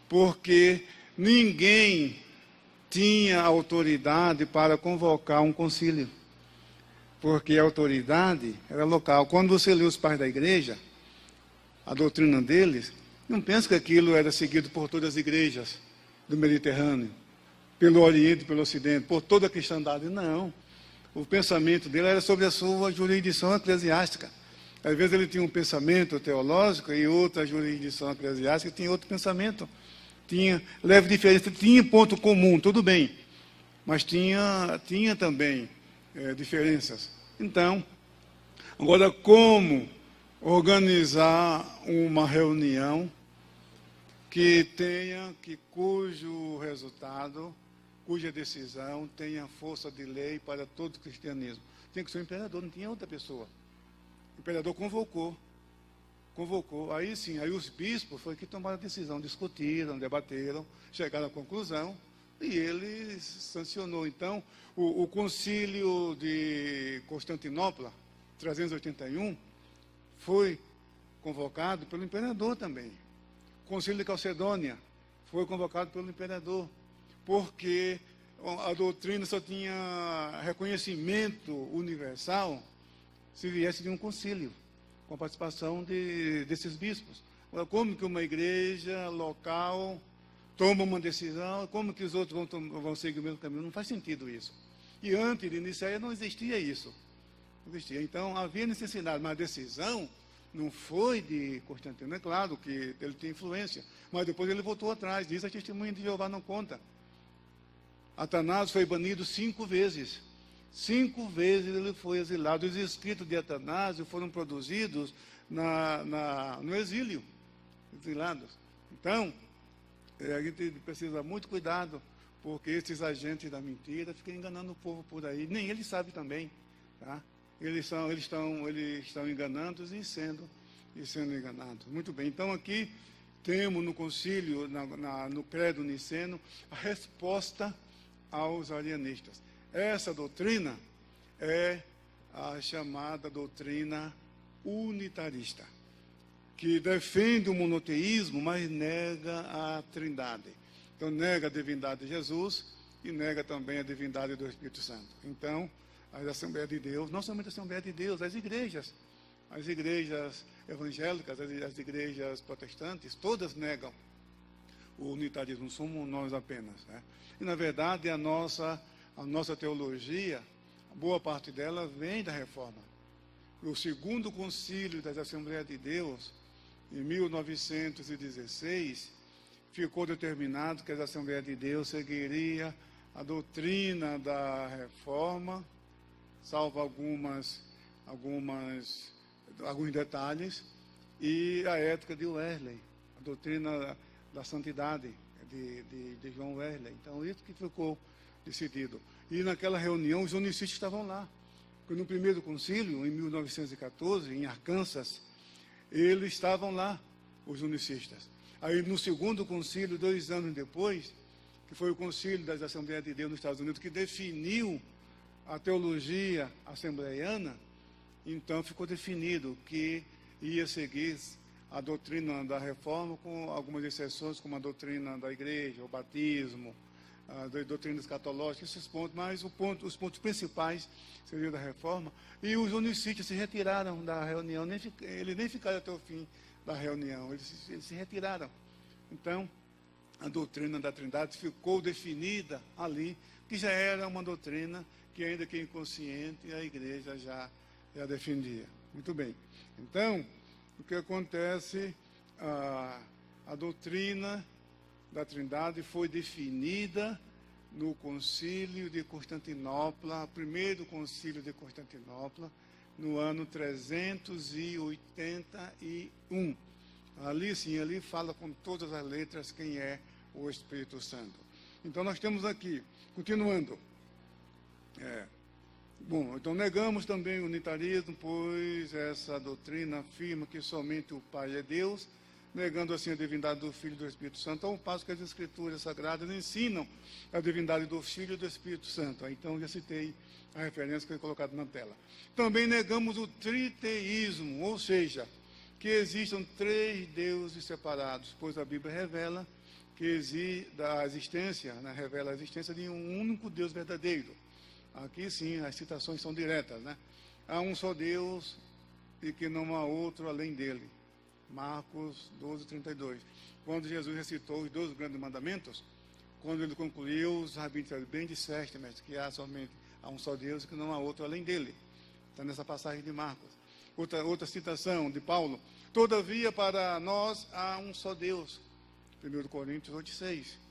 Porque ninguém tinha autoridade para convocar um concílio. Porque a autoridade era local. Quando você lê os pais da igreja, a doutrina deles, não pensa que aquilo era seguido por todas as igrejas do Mediterrâneo, pelo Oriente, pelo Ocidente, por toda a cristandade. Não. O pensamento dele era sobre a sua jurisdição eclesiástica. Às vezes ele tinha um pensamento teológico e outra jurisdição eclesiástica tinha outro pensamento. Tinha leve diferença, tinha ponto comum, tudo bem, mas tinha também diferenças. Então, agora como organizar uma reunião cujo resultado, cuja decisão tenha força de lei para todo o cristianismo? Tem que ser o imperador, não tinha outra pessoa. O imperador convocou. Aí sim, aí os bispos foi que tomaram a decisão, discutiram, debateram, chegaram à conclusão e ele sancionou. Então, o concílio de Constantinopla, 381, foi convocado pelo imperador também. Concílio de Calcedônia foi convocado pelo imperador, porque a doutrina só tinha reconhecimento universal se viesse de um concílio, com a participação desses bispos. Como que uma igreja local toma uma decisão, como que os outros vão seguir o mesmo caminho? Não faz sentido isso. E antes de Nicéia não existia isso. Não existia. Então havia necessidade, mas a decisão não foi de Constantino. É claro que ele tem influência, mas depois ele voltou atrás. Diz a testemunha de Jeová não conta. Atanásio foi banido 5 vezes. 5 vezes ele foi exilado. Os escritos de Atanásio foram produzidos no exílio, exilados. Então, a gente precisa muito cuidado, porque esses agentes da mentira ficam enganando o povo por aí. Nem eles sabem também, tá? Eles estão enganando e sendo enganados. Muito bem, então aqui temos no concílio, no credo niceno, a resposta aos arianistas. Essa doutrina é a chamada doutrina unitarista, que defende o monoteísmo, mas nega a trindade. Então, nega a divindade de Jesus e nega também a divindade do Espírito Santo. Então, as Assembleias de Deus, não somente a Assembleia de Deus, as igrejas evangélicas, as igrejas protestantes, todas negam o unitarismo, não somos nós apenas, né? E, na verdade, a nossa teologia, boa parte dela vem da Reforma. O segundo concílio das Assembleias de Deus, em 1916, ficou determinado que as Assembleias de Deus seguiria a doutrina da Reforma, salvo alguns detalhes, e a ética de Wesley, a doutrina da santidade de João Wesley. Então, isso que ficou decidido. E naquela reunião, os unicistas estavam lá. Porque no primeiro concílio, em 1914, em Arkansas, eles estavam lá, os unicistas. Aí, no segundo concílio, 2 anos depois, que foi o concílio das Assembleias de Deus nos Estados Unidos, que definiu a teologia assembleiana, então ficou definido que ia seguir a doutrina da Reforma, com algumas exceções, como a doutrina da igreja, o batismo, a doutrina escatológica, esses pontos, mas os pontos principais seriam da Reforma. E os unicistas se retiraram da reunião, eles nem ficaram até o fim da reunião, eles se retiraram. Então, a doutrina da Trindade ficou definida ali, que já era uma doutrina que, ainda que inconsciente, a igreja já defendia. Muito bem. Então, o que acontece, a doutrina da Trindade foi definida no concílio de Constantinopla, primeiro concílio de Constantinopla, no ano 381. Ali sim, ali fala com todas as letras quem é o Espírito Santo. Então nós temos aqui, continuando. Bom, então negamos também o unitarismo, pois essa doutrina afirma que somente o Pai é Deus, negando assim a divindade do Filho e do Espírito Santo, ao passo que as Escrituras Sagradas ensinam a divindade do Filho e do Espírito Santo. Então, já citei a referência que foi colocada na tela. Também negamos o triteísmo, ou seja, que existam 3 deuses separados, pois a Bíblia revela que revela a existência de um único Deus verdadeiro. Aqui sim, as citações são diretas, né? Há um só Deus e que não há outro além dele. Marcos 12, 32. Quando Jesus recitou os 12 grandes mandamentos, quando ele concluiu, os rabinos disseram: bem disseste, mestre, que há um só Deus e que não há outro além dele. Está nessa passagem de Marcos. Outra citação de Paulo: todavia para nós há um só Deus. 1 Coríntios 8, 6.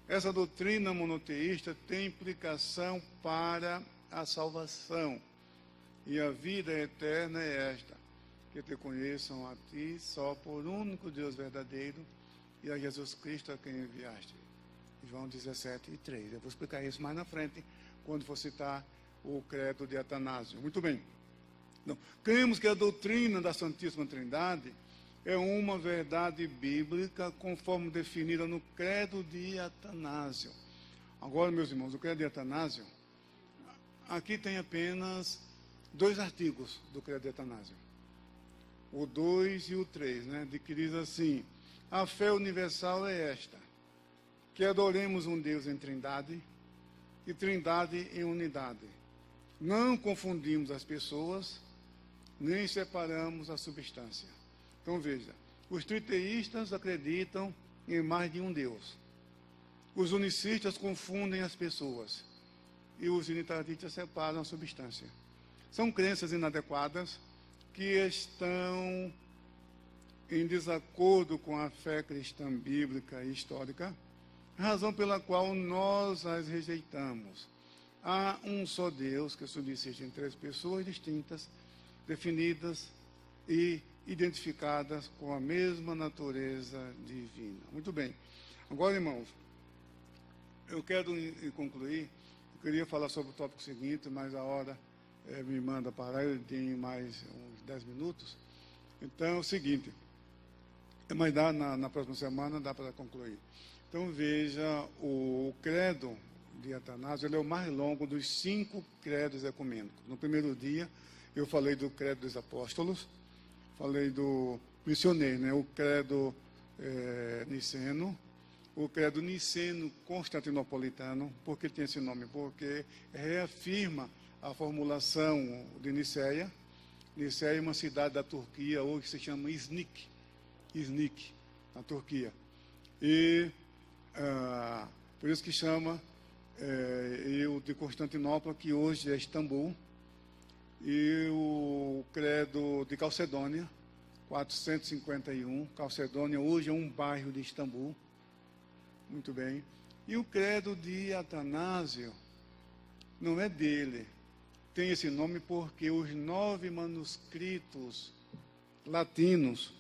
Essa doutrina monoteísta tem implicação para a salvação. E a vida eterna é esta: que te conheçam a ti só por único Deus verdadeiro e a Jesus Cristo a quem enviaste. João 17, 3. Eu vou explicar isso mais na frente, quando for citar o credo de Atanásio. Muito bem. Então, cremos que a doutrina da Santíssima Trindade é uma verdade bíblica conforme definida no credo de Atanásio. Agora, meus irmãos, o credo de Atanásio, aqui tem apenas 2 artigos do credo de Atanásio. O 2 e o 3, né? De que diz assim: A fé universal é esta: que adoremos um Deus em trindade e trindade em unidade. Não confundimos as pessoas, nem separamos a substância. Então veja, os triteístas acreditam em mais de um Deus. Os unicistas confundem as pessoas e os unitarianistas separam a substância. São crenças inadequadas que estão em desacordo com a fé cristã bíblica e histórica, razão pela qual nós as rejeitamos. Há um só Deus que subsiste em três pessoas distintas, definidas e identificadas com a mesma natureza divina. Muito bem. Agora, irmãos, eu quero concluir. Eu queria falar sobre o tópico seguinte, mas a hora me manda parar. Eu tenho mais uns 10 minutos. Então, é o seguinte. Mas dá, na próxima semana dá para concluir. Então, veja, o credo de Atanásio, ele é o mais longo dos 5 credos ecumênicos. No primeiro dia, eu falei do credo dos apóstolos, mencionei, né, o credo niceno, o credo niceno-constantinopolitano. Por que tem esse nome? Porque reafirma a formulação de Niceia. Niceia é uma cidade da Turquia, hoje se chama Iznik, na Turquia. E por isso que chama o de Constantinopla, que hoje é Istambul, e o credo de Calcedônia, 451. Calcedônia hoje é um bairro de Istambul. Muito bem. E o credo de Atanásio não é dele. Tem esse nome porque os 9 manuscritos latinos,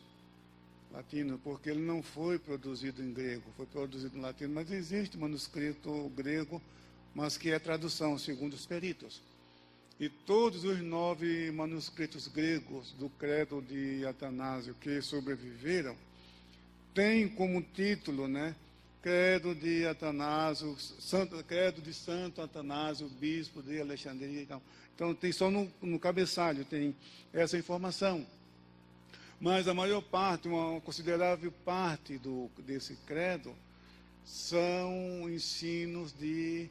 porque ele não foi produzido em grego, foi produzido em latino, mas existe manuscrito grego, mas que é tradução, segundo os peritos. E todos os 9 manuscritos gregos do credo de Atanásio que sobreviveram, têm como título, né, credo de Atanásio, credo de Santo Atanásio, bispo de Alexandria e tal. Então, tem só no cabeçalho, tem essa informação. Mas a maior parte, uma considerável parte desse credo, são ensinos de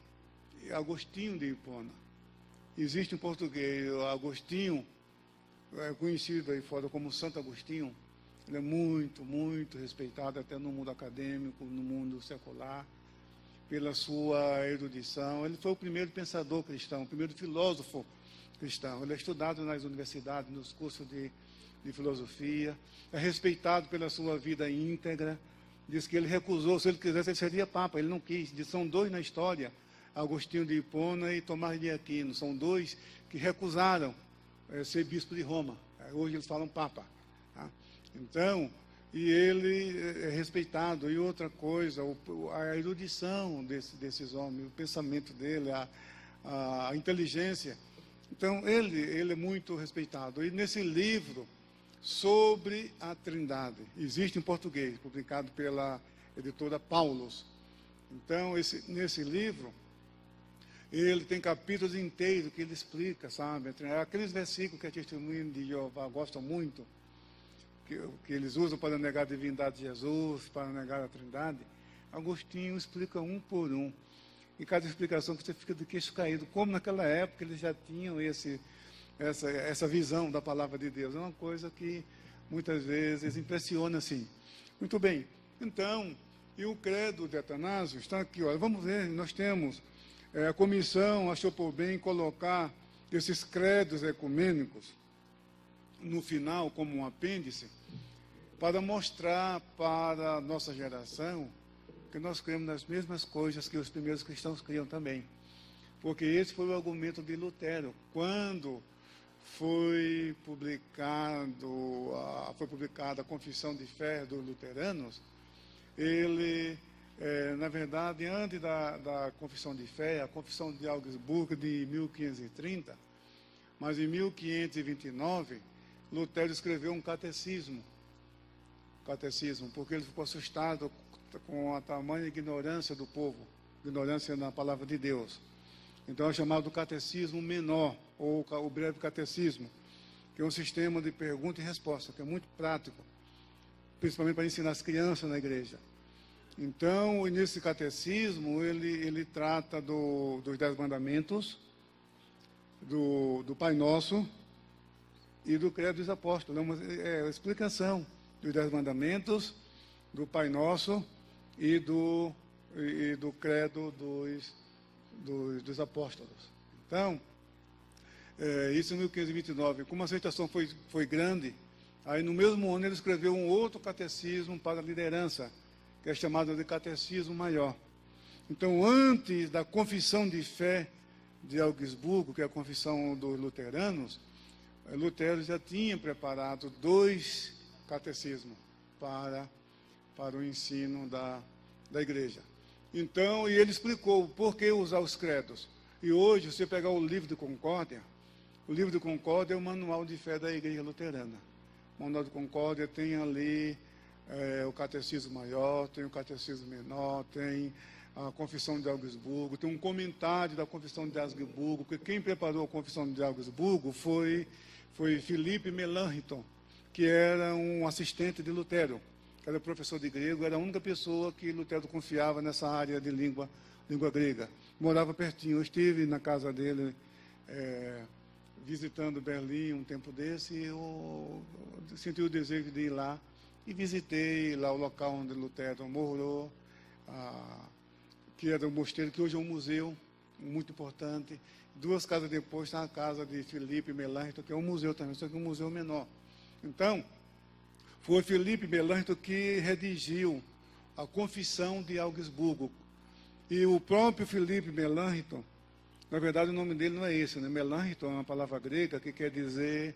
Agostinho de Hipona. Existe em português, Agostinho, conhecido aí fora como Santo Agostinho. Ele é muito, muito respeitado até no mundo acadêmico, no mundo secular, pela sua erudição. Ele foi o primeiro pensador cristão, o primeiro filósofo cristão. Ele é estudado nas universidades, nos cursos de filosofia, é respeitado pela sua vida íntegra. Diz que ele recusou, se ele quisesse, ele seria papa, ele não quis. São 2 na história, Agostinho de Hipona e Tomás de Aquino. São 2 que recusaram ser bispo de Roma. Hoje eles falam papa. Tá? Então, e ele é respeitado. E outra coisa, a erudição desses homens, o pensamento dele, a inteligência. Então, ele é muito respeitado. E nesse livro sobre a Trindade, existe em português, publicado pela editora Paulus. Então, nesse livro, ele tem capítulos inteiros que ele explica, sabe? Aqueles versículos que a Testemunha de Jeová gosta muito, que eles usam para negar a divindade de Jesus, para negar a Trindade. Agostinho explica um por um. E cada explicação que você fica de queixo caído, como naquela época eles já tinham essa visão da palavra de Deus. É uma coisa que muitas vezes impressiona assim. Muito bem. Então, e o credo de Atanásio está aqui. Olha, vamos ver, nós temos, a comissão achou por bem colocar esses credos ecumênicos no final como um apêndice, para mostrar para a nossa geração que nós cremos nas mesmas coisas que os primeiros cristãos criam também. Porque esse foi o argumento de Lutero. Quando foi publicada a Confissão de Fé dos luteranos, ele, na verdade, antes da Confissão de Fé, a Confissão de Augsburgo de 1530, mas em 1529, Lutero escreveu um catecismo, porque ele ficou assustado com a tamanha ignorância do povo, ignorância na palavra de Deus. Então é chamado Catecismo Menor, ou o Breve Catecismo, que é um sistema de pergunta e resposta, que é muito prático. principalmente para ensinar as crianças na igreja. Então, nesse catecismo, ele trata dos 10 mandamentos, do Pai Nosso e do Credo dos Apóstolos. É uma explicação dos 10 mandamentos, do Pai Nosso e do Credo dos Apóstolos. Então, isso em 1529. Como a aceitação foi grande, aí no mesmo ano ele escreveu um outro catecismo para a liderança, que é chamado de Catecismo Maior. Então, antes da confissão de fé de Augsburgo, que é a confissão dos luteranos, Lutero já tinha preparado 2 catecismos para o ensino da igreja. Então, e ele explicou por que usar os credos. E hoje, se você pegar o livro de Concórdia, o livro de Concórdia é o manual de fé da igreja luterana. O manual de Concórdia tem ali o catecismo maior, tem o catecismo menor, tem a confissão de Augsburgo, tem um comentário da confissão de Augsburgo, porque quem preparou a confissão de Augsburgo foi Felipe Melanchthon, que era um assistente de Lutero, que era professor de grego, era a única pessoa que Lutero confiava nessa área de língua grega. Morava pertinho, eu estive na casa dele, visitando Berlim um tempo desse, e eu senti o desejo de ir lá, e visitei lá o local onde Lutero morou, que era um mosteiro, que hoje é um museu muito importante. 2 casas depois está a casa de Felipe Melanchthon, que é um museu também, só que um museu menor. Então, foi Felipe Melanchthon que redigiu a confissão de Augsburgo. E o próprio Felipe Melanchthon, na verdade o nome dele não é esse, né? Melanchthon é uma palavra grega que quer dizer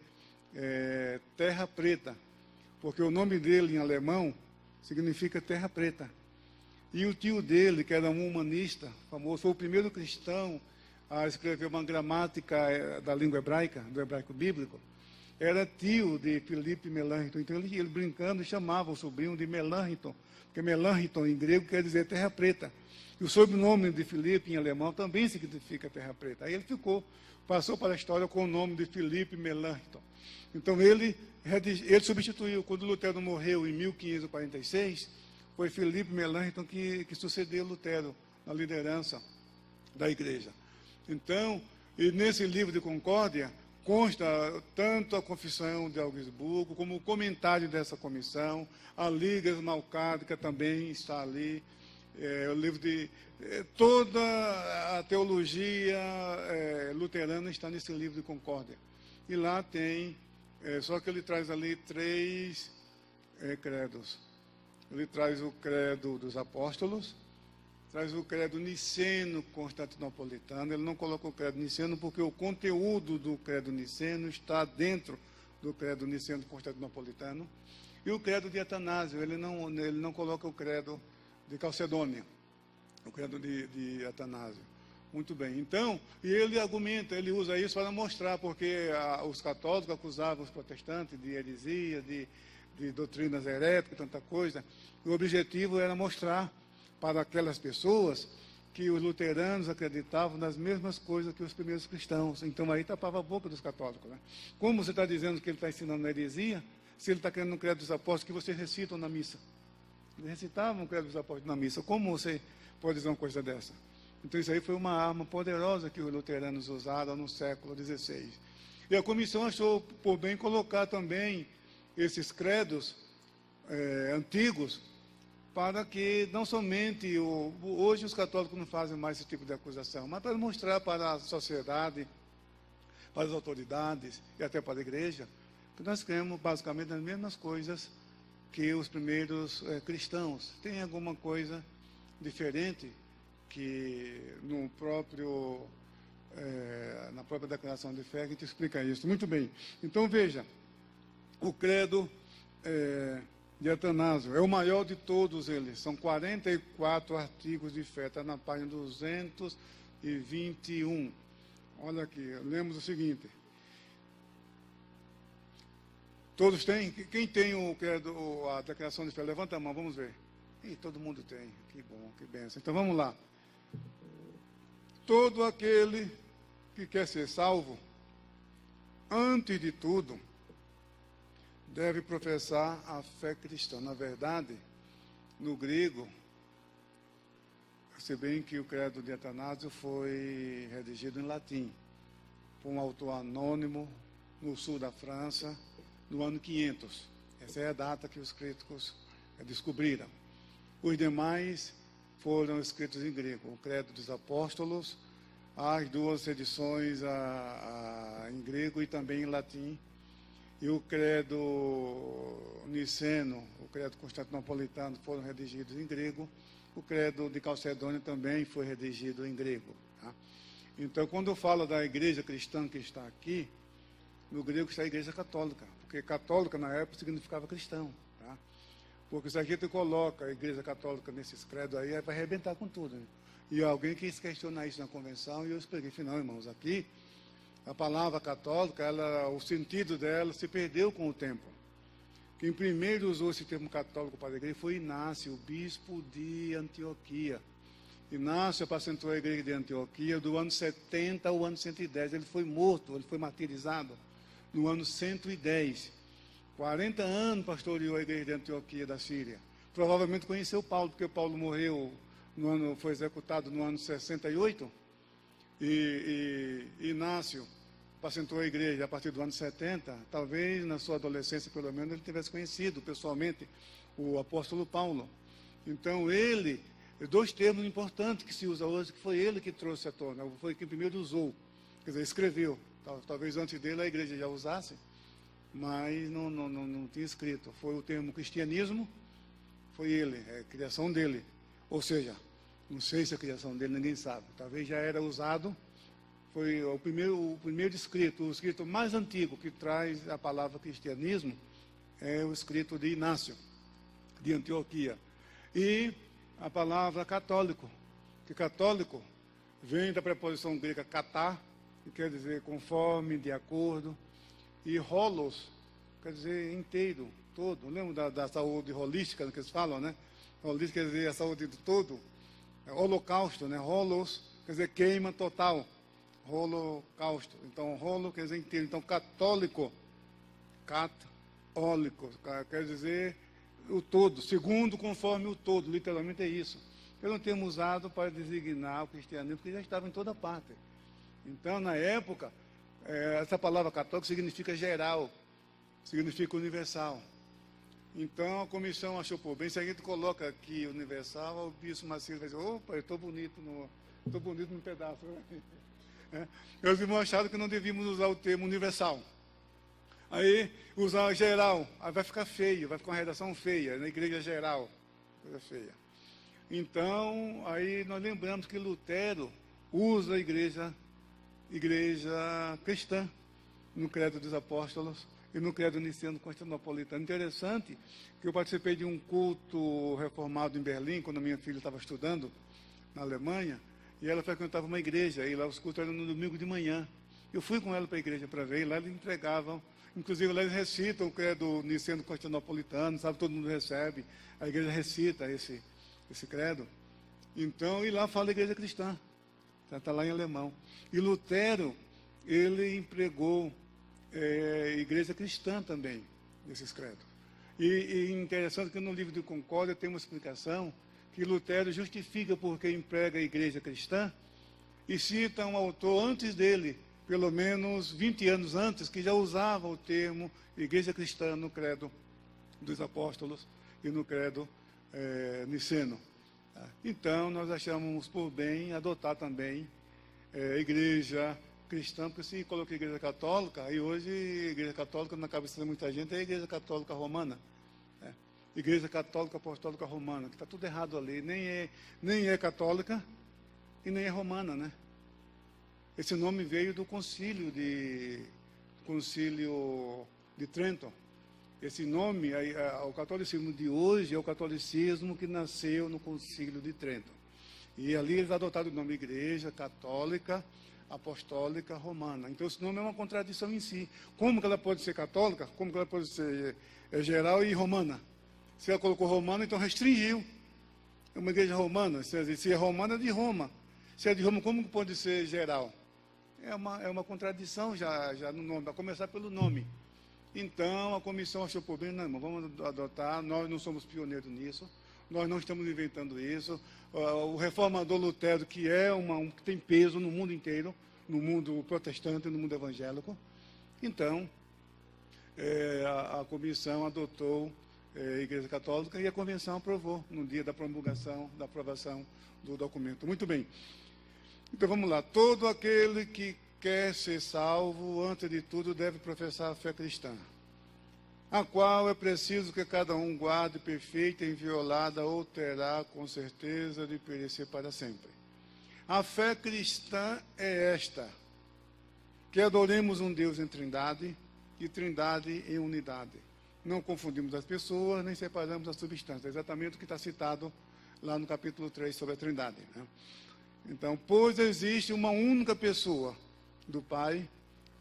terra preta, porque o nome dele em alemão significa terra preta. E o tio dele, que era um humanista famoso, foi o primeiro cristão a escrever uma gramática da língua hebraica, do hebraico bíblico, era tio de Felipe Melanchthon. Então ele brincando chamava o sobrinho de Melanchthon, porque Melanchthon em grego quer dizer terra preta. E o sobrenome de Felipe em alemão também significa terra preta. Aí ele passou para a história com o nome de Felipe Melanchthon. Então ele substituiu, quando Lutero morreu em 1546, foi Felipe Melanchthon que sucedeu Lutero na liderança da igreja. Então, e nesse livro de Concórdia, consta tanto a confissão de Augsburgo, como o comentário dessa comissão, a Liga Esmalcádica também está ali, o livro de... toda a teologia luterana está nesse livro de Concórdia. E lá tem, só que ele traz ali 3 credos. Ele traz o credo dos apóstolos, traz o credo niceno-constantinopolitano. Ele não colocou o credo niceno porque o conteúdo do credo niceno está dentro do credo niceno-constantinopolitano. E o credo de Atanásio, ele não coloca o credo de Calcedônia, o credo de Atanásio. Muito bem. Então, e ele argumenta, ele usa isso para mostrar, porque os católicos acusavam os protestantes de heresia, de doutrinas heréticas, tanta coisa. O objetivo era mostrar para aquelas pessoas que os luteranos acreditavam nas mesmas coisas que os primeiros cristãos. Então aí tapava a boca dos católicos, né? Como você está dizendo que ele está ensinando a heresia, se ele está querendo o credo dos apóstolos que vocês recitam na missa? Eles recitavam o credo dos apóstolos na missa. Como você pode dizer uma coisa dessa? Então isso aí foi uma arma poderosa que os luteranos usaram no século XVI. E a comissão achou por bem colocar também esses credos antigos, para que não somente, hoje os católicos não fazem mais esse tipo de acusação, mas para mostrar para a sociedade, para as autoridades e até para a igreja, que nós cremos basicamente nas mesmas coisas que os primeiros cristãos. Tem alguma coisa diferente que na própria declaração de fé que te explica isso. Muito bem. Então veja, o credo de Atanásio é o maior de todos eles. São 44 artigos de fé. Está na página 221. Olha aqui, lemos o seguinte. Todos têm? Quem tem o credo, a declaração de fé? Levanta a mão, vamos ver. Ih, todo mundo tem. Que bom, que bênção. Então vamos lá. Todo aquele que quer ser salvo, antes de tudo, deve professar a fé cristã. Na verdade, no grego, se bem que o credo de Atanásio foi redigido em latim, por um autor anônimo no sul da França, no ano 500. Essa é a data que os críticos descobriram. Os demais foram escritos em grego. O credo dos apóstolos, as duas edições em grego e também em latim. E o credo niceno, o credo constantinopolitano foram redigidos em grego. O credo de Calcedônia também foi redigido em grego. Tá? Então, quando eu falo da igreja cristã que está aqui, no grego está a igreja católica, porque católica na época significava cristão. Tá? Porque se a gente coloca a igreja católica nesses credos aí, vai arrebentar com tudo. Né? E alguém quis questionar isso na convenção, e eu expliquei, não, irmãos, aqui a palavra católica, o sentido dela se perdeu com o tempo. Quem primeiro usou esse termo católico para a igreja foi Inácio, o bispo de Antioquia. Inácio apacentou a igreja de Antioquia do ano 70 ao ano 110. Ele foi morto, ele foi martirizado no ano 110. 40 anos pastoreou a igreja de Antioquia da Síria. Provavelmente conheceu Paulo, porque Paulo morreu, foi executado no ano 68. E Inácio apacentou a igreja a partir do ano 70, talvez na sua adolescência, pelo menos, ele tivesse conhecido pessoalmente o apóstolo Paulo. Então, dois termos importantes que se usa hoje, que foi ele que trouxe à tona, foi quem primeiro usou, quer dizer, escreveu. Talvez antes dele a igreja já usasse, mas não tinha escrito. Foi o termo cristianismo, foi ele, é a criação dele. Ou seja, não sei se é a criação dele, ninguém sabe. Talvez já era usado. Foi o primeiro escrito, o escrito mais antigo que traz a palavra cristianismo, é o escrito de Inácio, de Antioquia. E a palavra católico, que católico vem da preposição grega katá, que quer dizer conforme, de acordo, e holos, quer dizer inteiro, todo. Lembra da saúde holística que eles falam, né? Holística quer dizer a saúde do todo. Holocausto, né? Holos quer dizer queima total. Holocausto. Então, rolo quer dizer inteiro. Então, católico, católico, quer dizer o todo, segundo, conforme o todo, literalmente é isso. Eu não tenho usado para designar o cristianismo, porque já estava em toda parte. Então, na época, essa palavra católico significa geral, significa universal. Então, a comissão achou por bem, se a gente coloca aqui universal, o bispo Maciel vai dizer, opa, eu estou bonito no pedaço. Os irmãos acharam que não devíamos usar o termo universal. Aí, usar geral, aí vai ficar feio, vai ficar uma redação feia, na igreja geral, coisa feia. Então, aí nós lembramos que Lutero usa a igreja cristã no credo dos apóstolos e no credo niceno constantinopolitano. Interessante que eu participei de um culto reformado em Berlim, quando minha filha estava estudando na Alemanha, e ela frequentava uma igreja, e lá os cultos eram no domingo de manhã. Eu fui com ela para a igreja para ver, e lá eles entregavam, inclusive lá eles recitam o credo niceno constantinopolitano, sabe, todo mundo recebe, a igreja recita esse credo. Então, e lá fala a igreja cristã, está lá em alemão. E Lutero, ele empregou igreja cristã também, nesses credos. E interessante que no livro de Concórdia tem uma explicação que Lutero justifica porque emprega a igreja cristã e cita um autor antes dele, pelo menos 20 anos antes, que já usava o termo igreja cristã no credo dos apóstolos e no credo niceno. Então, nós achamos por bem adotar também igreja cristã, porque se coloca igreja católica, e hoje igreja católica na cabeça de muita gente é a igreja católica romana. Igreja Católica Apostólica Romana, que está tudo errado ali, nem é católica e nem é romana, né? Esse nome veio do concílio de Trento. Esse nome, o catolicismo de hoje é o catolicismo que nasceu no concílio de Trento. E ali eles adotaram o nome Igreja Católica Apostólica Romana. Então esse nome é uma contradição em si. Como que ela pode ser católica? Como que ela pode ser geral e romana? Se ela colocou romana, então restringiu. É uma igreja romana. Se é romana, é de Roma. Se é de Roma, como pode ser geral? É uma contradição já no nome, a começar pelo nome. Então, a comissão achou por bem, não, irmão, vamos adotar, nós não somos pioneiros nisso, nós não estamos inventando isso. O reformador Lutero, que que tem peso no mundo inteiro, no mundo protestante e no mundo evangélico. Então, a comissão adotou a Igreja Católica e a convenção aprovou no dia da promulgação, da aprovação do documento. Muito bem. Então, vamos lá. Todo aquele que quer ser salvo, antes de tudo, deve professar a fé cristã, a qual é preciso que cada um guarde perfeita e inviolada, ou terá, com certeza, de perecer para sempre. A fé cristã é esta, que adoremos um Deus em trindade e trindade em unidade. Não confundimos as pessoas, nem separamos as substâncias. É exatamente o que está citado lá no capítulo 3 sobre a trindade, né? Então, pois existe uma única pessoa, do Pai,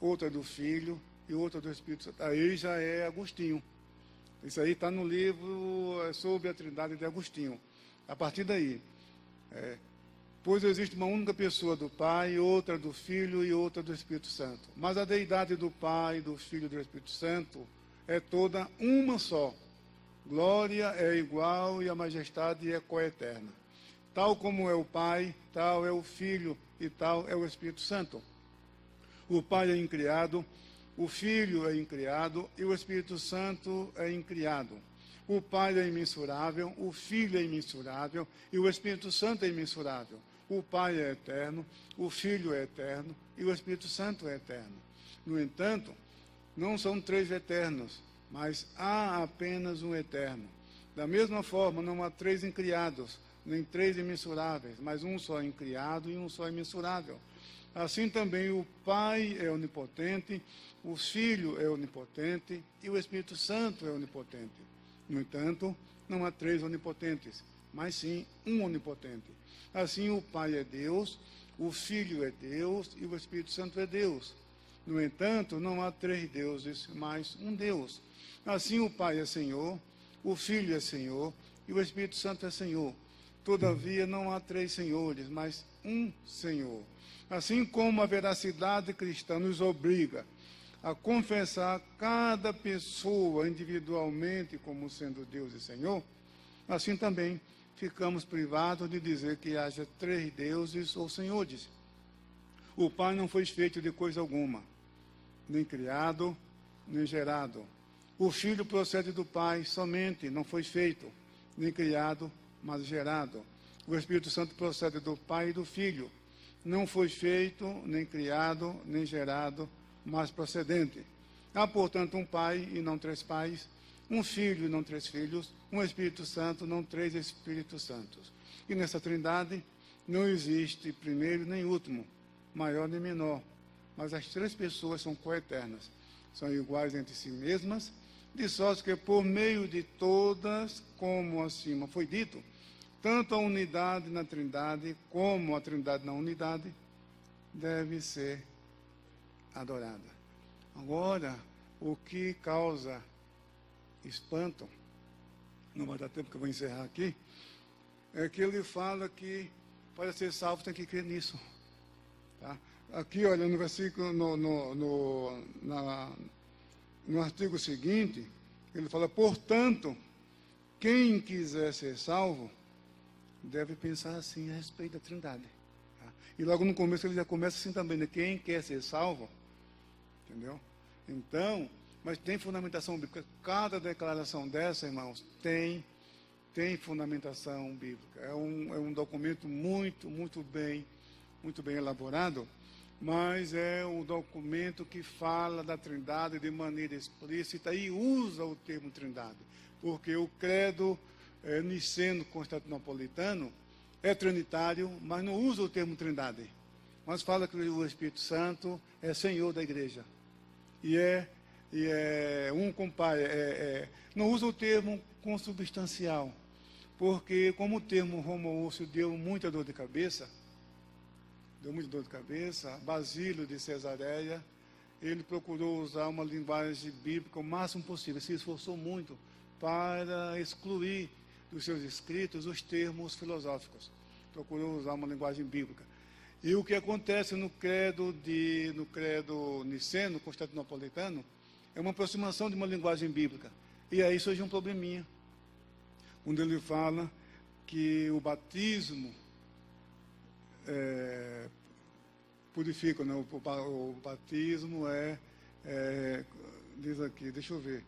outra do Filho e outra do Espírito Santo. Aí já é Agostinho. Isso aí está no livro sobre a Trindade de Agostinho. A partir daí, pois existe uma única pessoa do Pai, outra do Filho e outra do Espírito Santo. Mas a deidade do Pai, do Filho e do Espírito Santo é toda uma só. Glória é igual e a majestade é coeterna. Tal como é o Pai, tal é o Filho e tal é o Espírito Santo. O Pai é incriado, o Filho é incriado e o Espírito Santo é incriado. O Pai é imensurável, o Filho é imensurável e o Espírito Santo é imensurável. O Pai é eterno, o Filho é eterno e o Espírito Santo é eterno. No entanto, não são três eternos, mas há apenas um eterno. Da mesma forma, não há três incriados, nem três imensuráveis, mas um só incriado e um só imensurável. Assim também o Pai é onipotente, o Filho é onipotente e o Espírito Santo é onipotente. No entanto, não há três onipotentes, mas sim um onipotente. Assim o Pai é Deus, o Filho é Deus e o Espírito Santo é Deus. No entanto, não há três deuses, mas um Deus. Assim o Pai é Senhor, o Filho é Senhor e o Espírito Santo é Senhor. Todavia não há três senhores, mas um Senhor. Assim como a veracidade cristã nos obriga a confessar cada pessoa individualmente como sendo Deus e Senhor, assim também ficamos privados de dizer que haja três deuses ou senhores. O Pai não foi feito de coisa alguma, nem criado, nem gerado. O Filho procede do Pai somente, não foi feito, nem criado, mas gerado. O Espírito Santo procede do Pai e do Filho. Não foi feito, nem criado, nem gerado, mas procedente. Há, portanto, um Pai e não três pais, um Filho e não três filhos, um Espírito Santo, não três Espíritos Santos. E nessa trindade não existe primeiro nem último, maior nem menor, mas as três pessoas são coeternas, são iguais entre si mesmas, de sorte que por meio de todas, como acima foi dito, tanto a unidade na trindade como a trindade na unidade deve ser adorada. Agora, o que causa espanto, não vai dar tempo que eu vou encerrar aqui, é que ele fala que para ser salvo tem que crer nisso. Tá? Aqui, olha, no versículo, no artigo seguinte, ele fala, portanto, quem quiser ser salvo, deve pensar assim a respeito da trindade. Tá? E logo no começo ele já começa assim também, né? Quem quer ser salvo, entendeu? Então, mas tem fundamentação bíblica. Cada declaração dessa, irmãos, tem fundamentação bíblica. É um documento muito bem elaborado, mas é um documento que fala da trindade de maneira explícita e usa o termo trindade, porque o credo niceno-constantinopolitano é trinitário, mas não usa o termo trindade, mas fala que o Espírito Santo é Senhor da igreja, e é um com o Pai, não usa o termo consubstancial, porque como o termo homoúcio deu muita dor de cabeça, Basílio de Cesareia, ele procurou usar uma linguagem bíblica o máximo possível, se esforçou muito para excluir dos seus escritos os termos filosóficos. Procurou usar uma linguagem bíblica. E o que acontece no credo niceno, constantinopolitano, É uma aproximação de uma linguagem bíblica. E aí surge um probleminha, onde ele fala que o batismo purifica, né? O batismo diz aqui, deixa eu ver,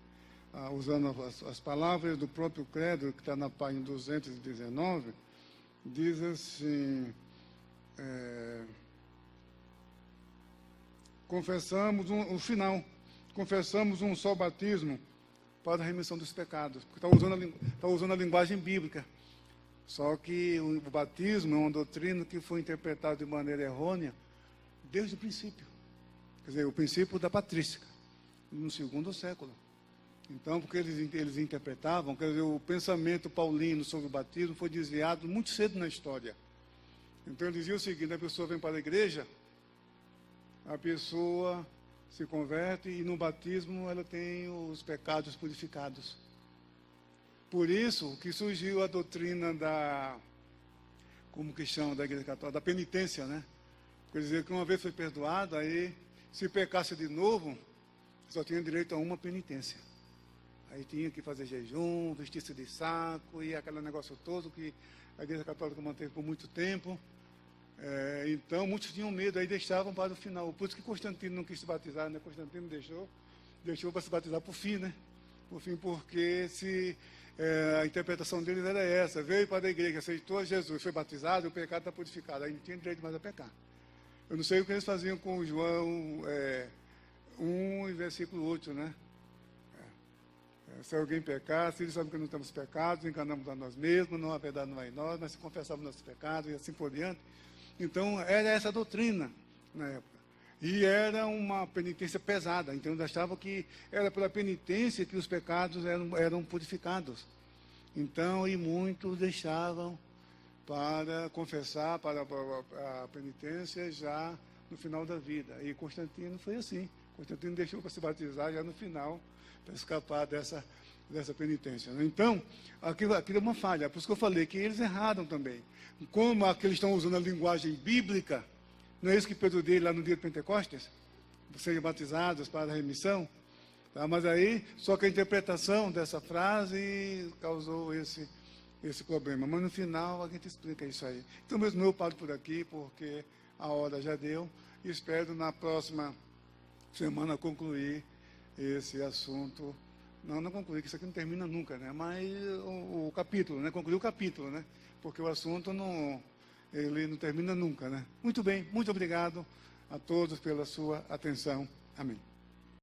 usando as palavras do próprio credo, que está na página 219, diz assim, confessamos confessamos um só batismo para a remissão dos pecados, porque está usando a linguagem bíblica. Só que o batismo é uma doutrina que foi interpretada de maneira errônea desde o princípio. Quer dizer, o princípio da patrística, no segundo século. Então, porque eles interpretavam, quer dizer, o pensamento paulino sobre o batismo foi desviado muito cedo na história. Então, eles diziam o seguinte: a pessoa vem para a igreja, a pessoa se converte e no batismo ela tem os pecados purificados. Por isso que surgiu a doutrina da Igreja Católica, da penitência, né? Quer dizer que uma vez foi perdoado, aí se pecasse de novo, só tinha direito a uma penitência. Aí tinha que fazer jejum, vestir-se de saco e aquele negócio todo que a Igreja Católica manteve por muito tempo. Então, muitos tinham medo, aí deixavam para o final. Por isso que Constantino não quis se batizar, né? Constantino deixou para se batizar por fim, né? Por fim, porque a interpretação deles era essa: veio para a igreja, aceitou Jesus, foi batizado, o pecado está purificado. Aí não tinha direito mais a pecar. Eu não sei o que eles faziam com João 1 e versículo 8, né? Se alguém pecar, se eles sabem que não temos pecados, enganamos a nós mesmos, não há verdade não é em nós, mas se confessamos nossos pecados e assim por diante. Então, era essa a doutrina na época. E era uma penitência pesada. Então, eles achavam que era pela penitência que os pecados eram purificados. Então, e muitos deixavam para confessar, para a penitência já no final da vida. E Constantino foi assim. Constantino deixou para se batizar já no final, para escapar dessa penitência. Então, aquilo é uma falha. Por isso que eu falei que eles erraram também. Como eles estão usando a linguagem bíblica, não é isso que Pedro disse lá no dia de Pentecostes? Sejam batizados para a remissão. Tá? Mas aí, só que a interpretação dessa frase causou esse problema. Mas no final a gente explica isso aí. Então mesmo eu paro por aqui, porque a hora já deu. E espero na próxima semana concluir esse assunto. Não concluir, que isso aqui não termina nunca, né? Mas o capítulo, né? Concluir o capítulo, né? Porque o assunto ele não termina nunca, né? Muito bem, muito obrigado a todos pela sua atenção. Amém.